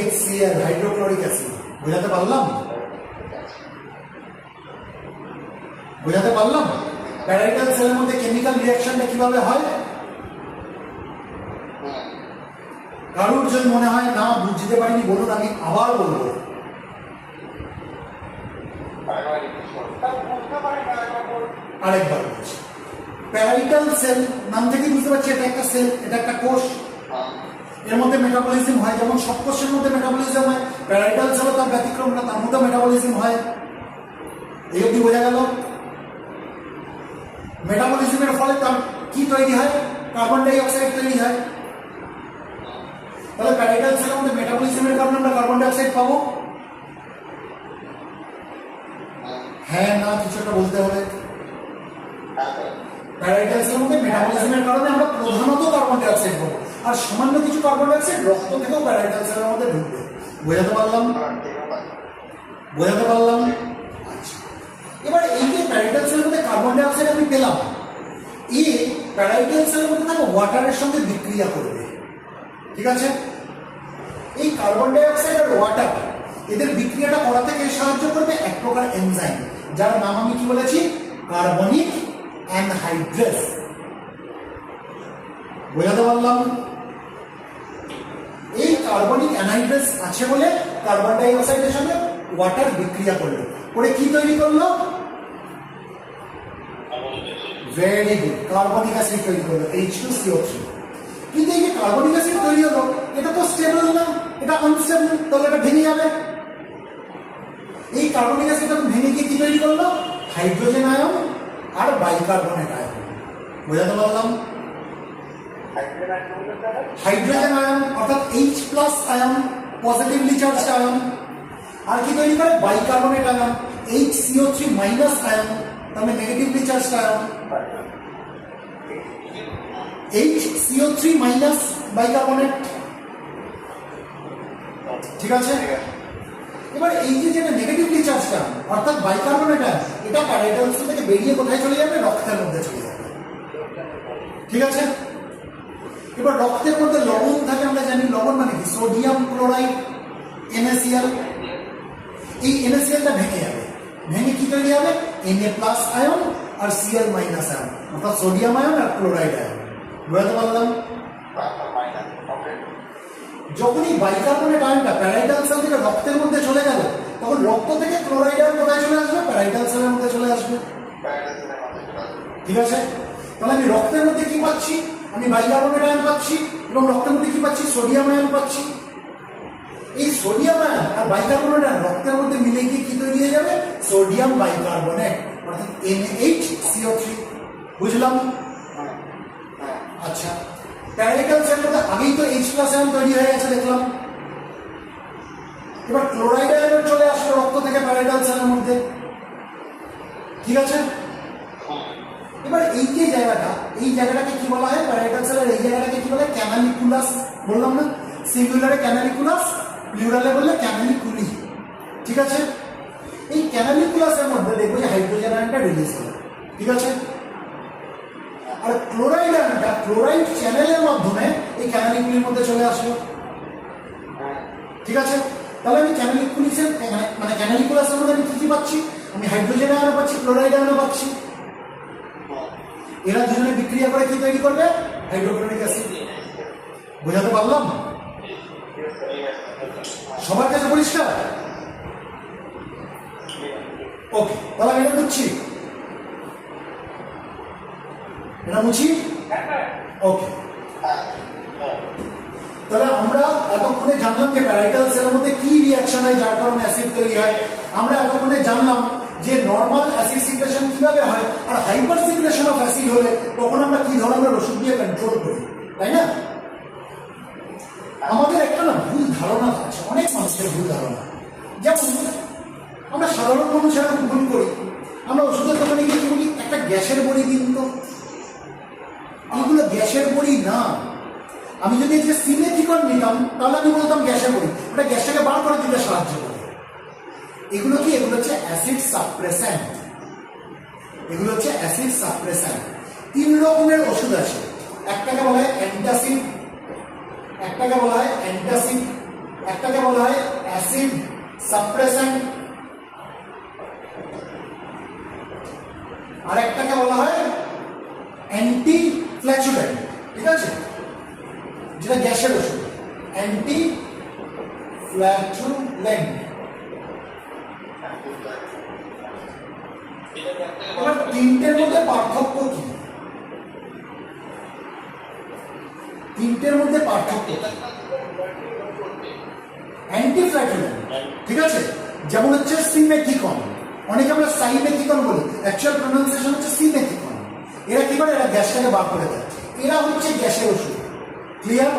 HCl, hydrochloric acid. বোঝাতে পারলাম? বোঝাতে পারলাম? প্যারাইটাল সেলের মধ্যে কেমিক্যাল রিঅ্যাকশনটা কিভাবে হয়? কারোর যদি মনে হয় না বুঝতে পারিনি বলুন, আমি আবার বলবো। আরেকবার বলছি, প্যারাইটাল সেল নাম থেকে বুঝতে পারছি এটা একটা সেল, এটা একটা কোষ। এর মধ্যে মেটাবলিজম হয়, যেমন সব কোষের মধ্যে মেটাবলিজম হয়, প্যারাইটাল সেলও তার ব্যতিক্রম না, তার মধ্যে মেটাবলিজম হয়। এই অবধি বোঝা গেল? মেটাবলিজমের ফলে তার কি তৈরি হয়? কার্বন ডাই অক্সাইড তৈরি হয়। তাহলে প্যারাইটাল সেলের মধ্যে মেটাবলিজমের কারণে আমরা কার্বন ডাই অক্সাইড পাবো। হ্যাঁ না কিছু একটা বলতে হবে। প্যারাইটাল সেলের মধ্যে মেটাবলিজমের কারণে আমরা প্রধানত কার্বন ডাই অক্সাইড পাবো, আর সামান্য কিছু কার্বন ডাই অক্সাইড রক্ত থেকেও প্যারাইটাল সেলের মধ্যে ঢুকবে। বোঝাতে পারলাম? বোঝাতে পারলাম? আচ্ছা, এবার এই যে প্যারাইটাল সেলের মধ্যে কার্বন ডাই অক্সাইড আমি পেলাম, এই প্যারাইটাল সেলের মধ্যে থাকে ওয়াটারের সঙ্গে বিক্রিয়া করবে। ঠিক আছে, এই কার্বন ডাই অক্সাইড আর ওয়াটার এদের বিক্রিয়াটা করা থেকে সাহায্য করবে এক প্রকার এনজাইম, যার নাম আমি কি বলেছি? Carbonic anhydrase. বোঝাতে পারলাম? এই কার্বনিক অ্যানহাইড্রেস আছে বলে কার্বন ডাই অক্সাইডের সঙ্গে ওয়াটার বিক্রিয়া করলো, করে কি তৈরি করলো? ভেরি গুড, কার্বনিক অ্যাসিড তৈরি করলো, H2CO3। কিন্তু এই যে কার্বনিক অ্যাসিড তৈরি হলো, এটা তো স্টেবল না, এটা আনস্টেবল, তাহলে এটা ভেঙে যাবে। এই কার্বনিক অ্যাসিড ভেঙে গিয়ে কি তৈরি করলো? হাইড্রোজেন আয়ন আর বাইকার্বনেট আয়ন। বোঝাতে পারলাম? হাইড্রোজেন আয়ন অর্থাৎ H plus ion, positively charged ion, আর কি তৈরি করে? Bicarbonate ion, HCO3 minus ion, তাহলে negatively charged ion, HCO3 minus bicarbonate. ঠিক আছে, এবার এই যে যেটা নেগেটিভলি চার্জড আয়ন অর্থাৎ বাইকার্বনেট আয়ন, এটা প্যারাইটাল সেল থেকে বেরিয়ে কোথায় চলে যাবে? রক্তের মধ্যে চলে যাবে। ঠিক আছে, এবার রক্তের মধ্যে লবণ থাকে, আমরা জানি লবণ মানে কি? Sodium chloride, NaCl। এই NaClটা ভেঙে যাবে, ভেঙে কি তৈরি হবে? Na প্লাস আয়ন আর Cl মাইনাস আয়ন, অর্থাৎ সোডিয়াম আয়ন আর ক্লোরাইড আয়ন। বুঝতে পারলাম? যখন এই বাইকার্বনেট আয়নটা প্যারাইটাল সেল থেকে রক্তের মধ্যে চলে গেল, তখন রক্ত থেকে ক্লোরাইড আয়ন কোথায় চলে আসবে? প্যারাইটাল সেলের মধ্যে চলে আসবে। ঠিক আছে, তাহলে আমি রক্তের মধ্যে কি পাচ্ছি? আমি বাইকার্বনেট আয়ন পাচ্ছি, এবং রক্তের মধ্যে কি পাচ্ছি? সোডিয়াম আয়ন পাচ্ছি। এই সোডিয়াম আয়ন আর বাইকার্বনেট আয়ন রক্তের মধ্যে মিলে গিয়ে কি তৈরি হয়ে যাবে? সোডিয়াম বাইকার্বনেট, অর্থাৎ NaHCO3। বুঝলাম? আচ্ছা, প্যারাইটাল সেলের মধ্যে আগেই তো H+ আয়ন তৈরি হয়ে গেছে দেখলাম। এবার ক্লোরাইড আয়ন চলে আসলো রক্ত থেকে প্যারাইটাল সেলের মধ্যে। ঠিক আছে, এবার এই যে জায়গাটা, এই জায়গাটাকে কি বলা হয়? প্যারাইটাল সেলের এই জায়গাটাকে কি বলা হয়? ক্যানালিকুলাস। বললাম না, সিঙ্গুলারে ক্যানালিকুলাস, প্লুরালে বললে ক্যানালিকুলি। ঠিক আছে, এই ক্যানালিকুলাসের মধ্যে দেখবো যে হাইড্রোজেন আয়নটা রিলিজ হলো। ঠিক আছে, আর ক্লোরাইড আয়নটা ক্লোরাইড চ্যানেলের মাধ্যমে এই ক্যানালিকুলির মধ্যে চলে আসলো। ঠিক আছে, তাহলে আমি ক্যানালিকুলিসের মানে ক্যানালিকুলাসের মধ্যে আমি কি পাচ্ছি? আমি হাইড্রোজেন আয়ন পাচ্ছি, ক্লোরাইড আয়ন পাচ্ছি। এরা দুজনে বিক্রিয়া করে কি তৈরি করবে? Hydrochloric acid. বোঝাতে পারলাম? সবার কাছে পরিষ্কার? ওকে, তাহলে আমি এটা মুছছি, এটা মুছি। ওকে, তাহলে আমরা এতক্ষণে জানলাম যে প্যারাইটাল সেলের মধ্যে কি রিঅ্যাকশন হয় যার কারণে অ্যাসিড তৈরি হয়। আমরা এতক্ষণে জানলাম যে নরমাল অ্যাসিড সিক্রেশন কিভাবে হয়, আর হাইপার সিক্রেশন অফ অ্যাসিড হলে তখন আমরা কি ধরনের ওষুধ দিয়ে কন্ট্রোল করি, তাই না? আমাদের একটা না ভুল ধারণা আছে, অনেক মানুষের ভুল ধারণা। যেমন আমরা সাধারণ মানুষ এরকম ভুল করি, আমরা ওষুধের দোকানে গিয়ে কি বলি? একটা গ্যাসের বড়ি দিন তো। এগুলো গ্যাসের বড়ি না। আমি যদি আজকে সিমেথিকন নিতাম তাহলে আমি বলতাম গ্যাসের বড়ি, ওটা গ্যাসটাকে বার করে দিতে সাহায্য করে। এগুলো কি? এগুলো হচ্ছে অ্যাসিড সাপ্রেসেন্ট। এগুলো হচ্ছে অ্যাসিড সাপ্রেসেন্ট। 3 রকমের ওষুধ আছে। একটাকে বলা হয় অ্যান্টাসিড, একটাকে বলা হয় অ্যান্টাসিড, একটাকে বলা হয় অ্যাসিড সাপ্রেসেন্ট, আর একটাকে বলা হয় অ্যান্টি ফ্ল্যাচুলেন্ট। ঠিক আছে, যেটা গ্যাসের ওষুধ, অ্যান্টি ফ্ল্যাচুলেন্ট। এবার তিনটের মধ্যে পার্থক্য কি? তিনটের মধ্যে পার্থক্য অ্যান্টি ফ্ল্যাচুলেন্ট। ঠিক আছে, যেমন হচ্ছে সিমেথিকন, অনেকে আমরা সাইমেথিকন বলি, অ্যাকচুয়াল প্রোনাউন্সিয়েশন হচ্ছে সিমেথিকন। এরা কি করে? এরা গ্যাসটাকে বার করে দেয়। এরা হচ্ছে গ্যাসের ওষুধ। ক্লিয়ার?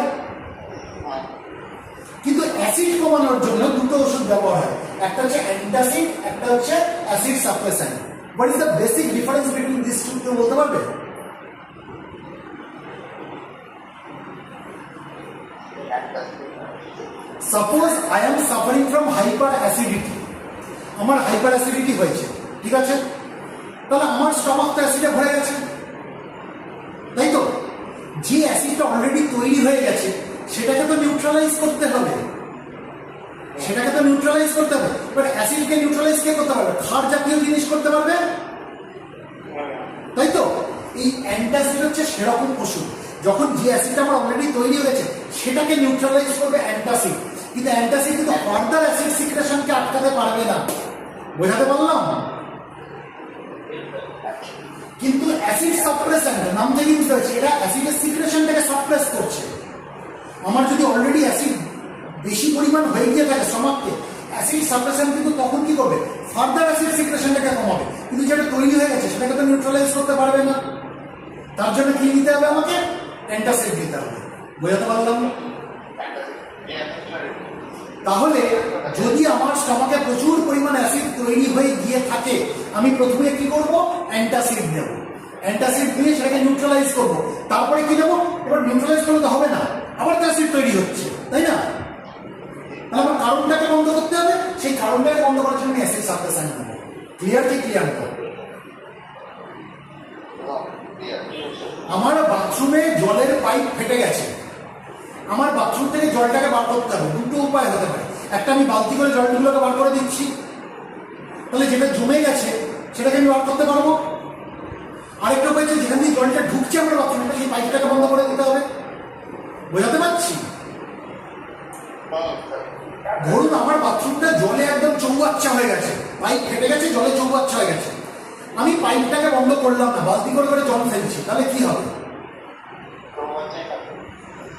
কিন্তু অ্যাসিড কমানোর জন্য দুটো ওষুধ ব্যবহার হয়, একটা হচ্ছে অ্যান্টাসিড, একটা হচ্ছে acid suppressant. What is the basic difference between this two? কেউ বলতে পারবে? Suppose I am suffering from hyper acidity, আমার হাইপার অ্যাসিডিটি হয়েছে। ঠিক আছে, তাহলে আমার স্টমাক তো অ্যাসিডে ভরে গেছে, তাই তো? যে অ্যাসিডটা অলরেডি তৈরি হয়ে গেছে সেটাকে তো নিউট্রালাইজ করতে হবে, সেটাকে তো নিউট্রালাইজ করতে হবে। বাট অ্যাসিডকে নিউট্রালাইজ কে করতে পারবে? ক্ষার জাতীয় জিনিস করতে পারবে, তাই তো? এই অ্যান্টাসিড হচ্ছে সেরকম ওষুধ, যখন যে অ্যাসিডটা আমার অলরেডি তৈরি হয়েছে সেটাকে নিউট্রালাইজ করবে অ্যান্টাসিড। কিন্তু অ্যান্টাসিড কিন্তু ফার্দার অ্যাসিড সিক্রেশনকে আটকাতে পারবে না। বোঝাতে পারলাম? কিন্তু অ্যাসিড সাপ্রেসেন্ট নাম থেকে বুঝতে পারছি, এটা অ্যাসিডের সিক্রেশনটাকে সাপ্রেস করছে। আমার যদি অলরেডি অ্যাসিড বেশি পরিমাণ হয়ে গিয়ে থাকে স্টমাককে, অ্যাসিড সাপ্রেসেন্ট কিন্তু তখন কি করবে? ফার্দার অ্যাসিড সিক্রেশনটাকে কমাবে। কিন্তু যেটা তৈরি হয়ে গেছে সেটাকে তো নিউট্রালাইজ করতে পারবে না। তার জন্য কি নিতে হবে? আমাকে অ্যান্টাসিড দিতে হবে। বোঝাতে পারলাম? তাহলে যদি আমার স্টমাকে প্রচুর পরিমাণ অ্যাসিড তৈরি হয়ে গিয়ে থাকে, আমি প্রথমে কি করব? অ্যান্টাসিড দেব। অ্যান্টাসিড দিয়ে সেটাকে নিউট্রালাইজ করব। তারপরে কি দেবো? এবার নিউট্রালাইজ করলে তো হবে না, আবার তো অ্যাসিড তৈরি হচ্ছে, তাই না? তাহলে আমার কারণটাকে বন্ধ করতে হবে, সেই কারণটাকে বন্ধ করার জন্য অ্যাসিড সাপ্রেসেন্ট নেব। ক্লিয়ার কি ক্লিয়ার? আমার বাথরুমে জলের পাইপ ফেটে গেছে, আমার বাথরুম থেকে জলটাকে বার করতে হবে। দুটো উপায় হতে পারে, একটা আমি বালতি করে জলগুলোকে বার করে দিচ্ছি, তাহলে যেটা জমে গেছে সেটাকে আমি বার করতে পারবো। আরেকটা উপায় হচ্ছে যেখান দিয়ে জলটা ঢুকছে আমার বাথরুমে, সেই পাইপটাকে বন্ধ করে দিতে হবে। বোঝাতে পারছি? ধরুন আমার বাথরুমটা জলে একদম চৌবাচ্চা হয়ে গেছে, পাইপ ফেটে গেছে, জলে চৌবাচ্চা হয়ে গেছে, আমি পাইপটাকে বন্ধ করলাম না, বালতি করে করে জল ফেলছি, তাহলে কি হবে?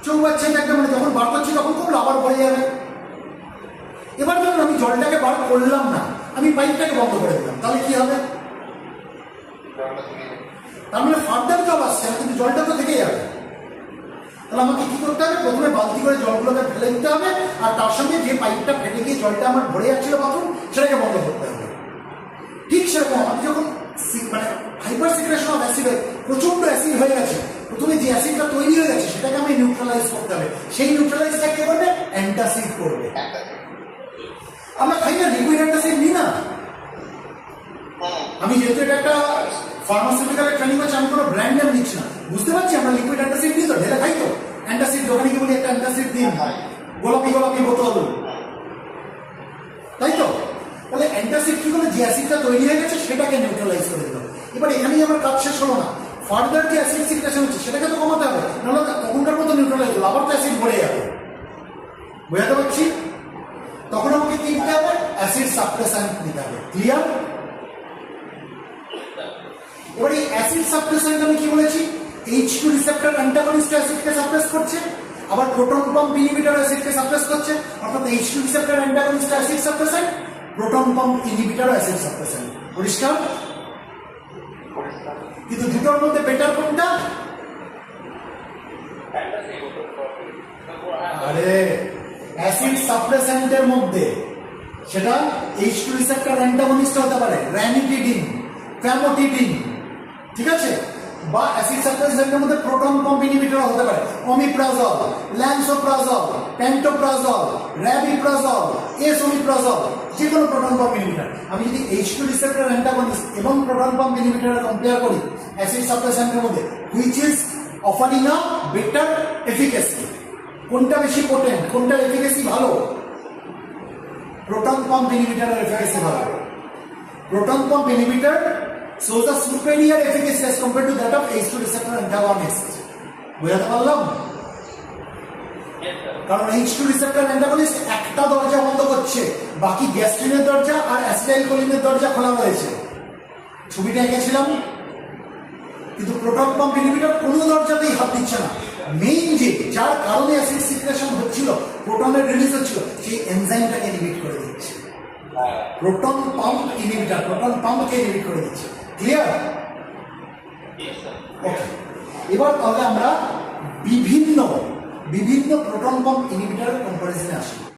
চৌবাচ্চাটা একটা মানে যখন বার করছি তখন খুব আবার ভরে যাবে। এবার ধরুন আমি জলটাকে বার করলাম না, আমি পাইপটাকে বন্ধ করে দিলাম, তাহলে কি হবে? তার মানে ফার্দার জল আসছে না, কিন্তু জলটা তো থেকে যাবে। তাহলে আমাকে কি করতে হবে? প্রথমে বালতি করে জলগুলোকে ফেলে দিতে হবে, আর তার সঙ্গে যে পাইপটা ফেটে গিয়ে জলটা আমার ভরে যাচ্ছিল বাথরুম, সেটাকে বন্ধ করতে হবে। ঠিক সেরকম আমি যখন মানে হাইপার সিক্রেশন অফ অ্যাসিড প্রচন্ড অ্যাসিড হয়ে গেছে, প্রথমে যে অ্যাসিডটা তৈরি হয়ে গেছে সেটাকে আমি নিউট্রালাইজ করতে হবে। সেই নিউট্রালাইজটা কে করবে? অ্যান্টাসিড করবে। আমরা খাই না লিকুইড অ্যান্টাসিড, নিই না? আমি যেহেতু এটা একটা ফার্মাসিউটিক্যালের ট্রেনিং হচ্ছে, আমি কোনো ব্র্যান্ড নেম নিচ্ছি না, বুঝতে পারছি আমরা লিকুইড অ্যান্টাসিড নিই তো, ঢেলে খাই তো। অ্যান্টাসিড দোকানে কি বলি একটা অ্যান্টাসিড দিন, গোলাপি গোলাপি বোতল, তাই তো? তাহলে অ্যান্টাসিড কি করে? যে অ্যাসিডটা তৈরি হয়ে গেছে সেটাকে নিউট্রালাইজ করে দিল। এবার এখানেই আমার কাজ শেষ হলো না, ফার্দার যে অ্যাসিড সিক্রেশন হচ্ছে সেটাকে তো কমাতে হবে, নাহলে তখনকার মতো নিউট্রালাইজ হলো, আবার তো অ্যাসিড ভরে যাবে। বোঝাতে পারছি? তখন আমাকে কি নিতে হবে? অ্যাসিড সাপ্রেসেন্ট নিতে হবে। ক্লিয়ার? এবার এই অ্যাসিড সাপ্রেসেন্ট আমি কি বলেছি? H2 রিসেপ্টর অ্যান্টাগনিস্ট অ্যাসিডকে সাপ্রেস করছে, আবার প্রোটন পাম্প ইনহিবিটর অ্যাসিডকে সাপ্রেস করছে, অর্থাৎ H2 receptor antagonist acid suppressant, proton pump inhibitor acid suppressant. পরিষ্কার? কিন্তু দুটোর মধ্যে বেটার কোনটা? আরে অ্যাসিড সাপ্রেসেন্টের মধ্যে সেটা H2 রিসেপ্টর অ্যান্টাগনিস্ট হতে পারে, র্যানিটিডিন, ফ্যামোটিডিন, ঠিক আছে? বা অ্যাসিড সাপ্রেসেন্টের মধ্যে প্রোটন পাম্প ইনহিবিটর হতে পারে ওমিপ্রাজল, ল্যান্সোপ্রাজল, প্যান্টোপ্রাজল, র্যাবিপ্রাজল, এসোমিপ্রাজল, যে কোনো প্রোটন পাম্প ইনহিবিটর। আমি যদি H2 রিসেপ্টর অ্যান্টাগনিস্ট এবং প্রোটন পাম্প ইনহিবিটর কম্পেয়ার করি অ্যাসিড সাপ্রেসেন্টের মধ্যে, which is offering a better efficacy, কোনটা বেশি পোটেন্ট, কোনটার এফিকেসি ভালো? প্রোটন পাম্প ইনহিবিটরের এফিকেসি ভালো। Proton pump inhibitor shows a superior efficacy as compared to that of H2 receptor antagonist. বুঝতে পারলাম? কারণ H2 receptor antagonist একটা দরজা বন্ধ করছে, বাকি গ্যাস্ট্রিনের দরজা আর অ্যাসিটাইলকোলিনের দরজা খোলা রয়েছে। ছবিটা এঁকেছিলাম। কিন্তু প্রোটন পাম্প ইনহিবিটর কোনো দরজাতেই হাত দিচ্ছে না। মেইন যে যার কারণে অ্যাসিড সিক্রেশন হচ্ছিল, প্রোটনের রিলিজ হচ্ছিল, সেই এনজাইমটাকে ইনহিবিট করে দিচ্ছে। প্রোটন পাম্প ইনহিবিটর প্রোটন পাম্পকে ইনহিবিট করে দিচ্ছে। ক্লিয়ার? ওকে, এবার তাহলে আমরা বিভিন্ন প্রোটন পাম্প ইনহিবিটরের কম্পারিজনে আসি।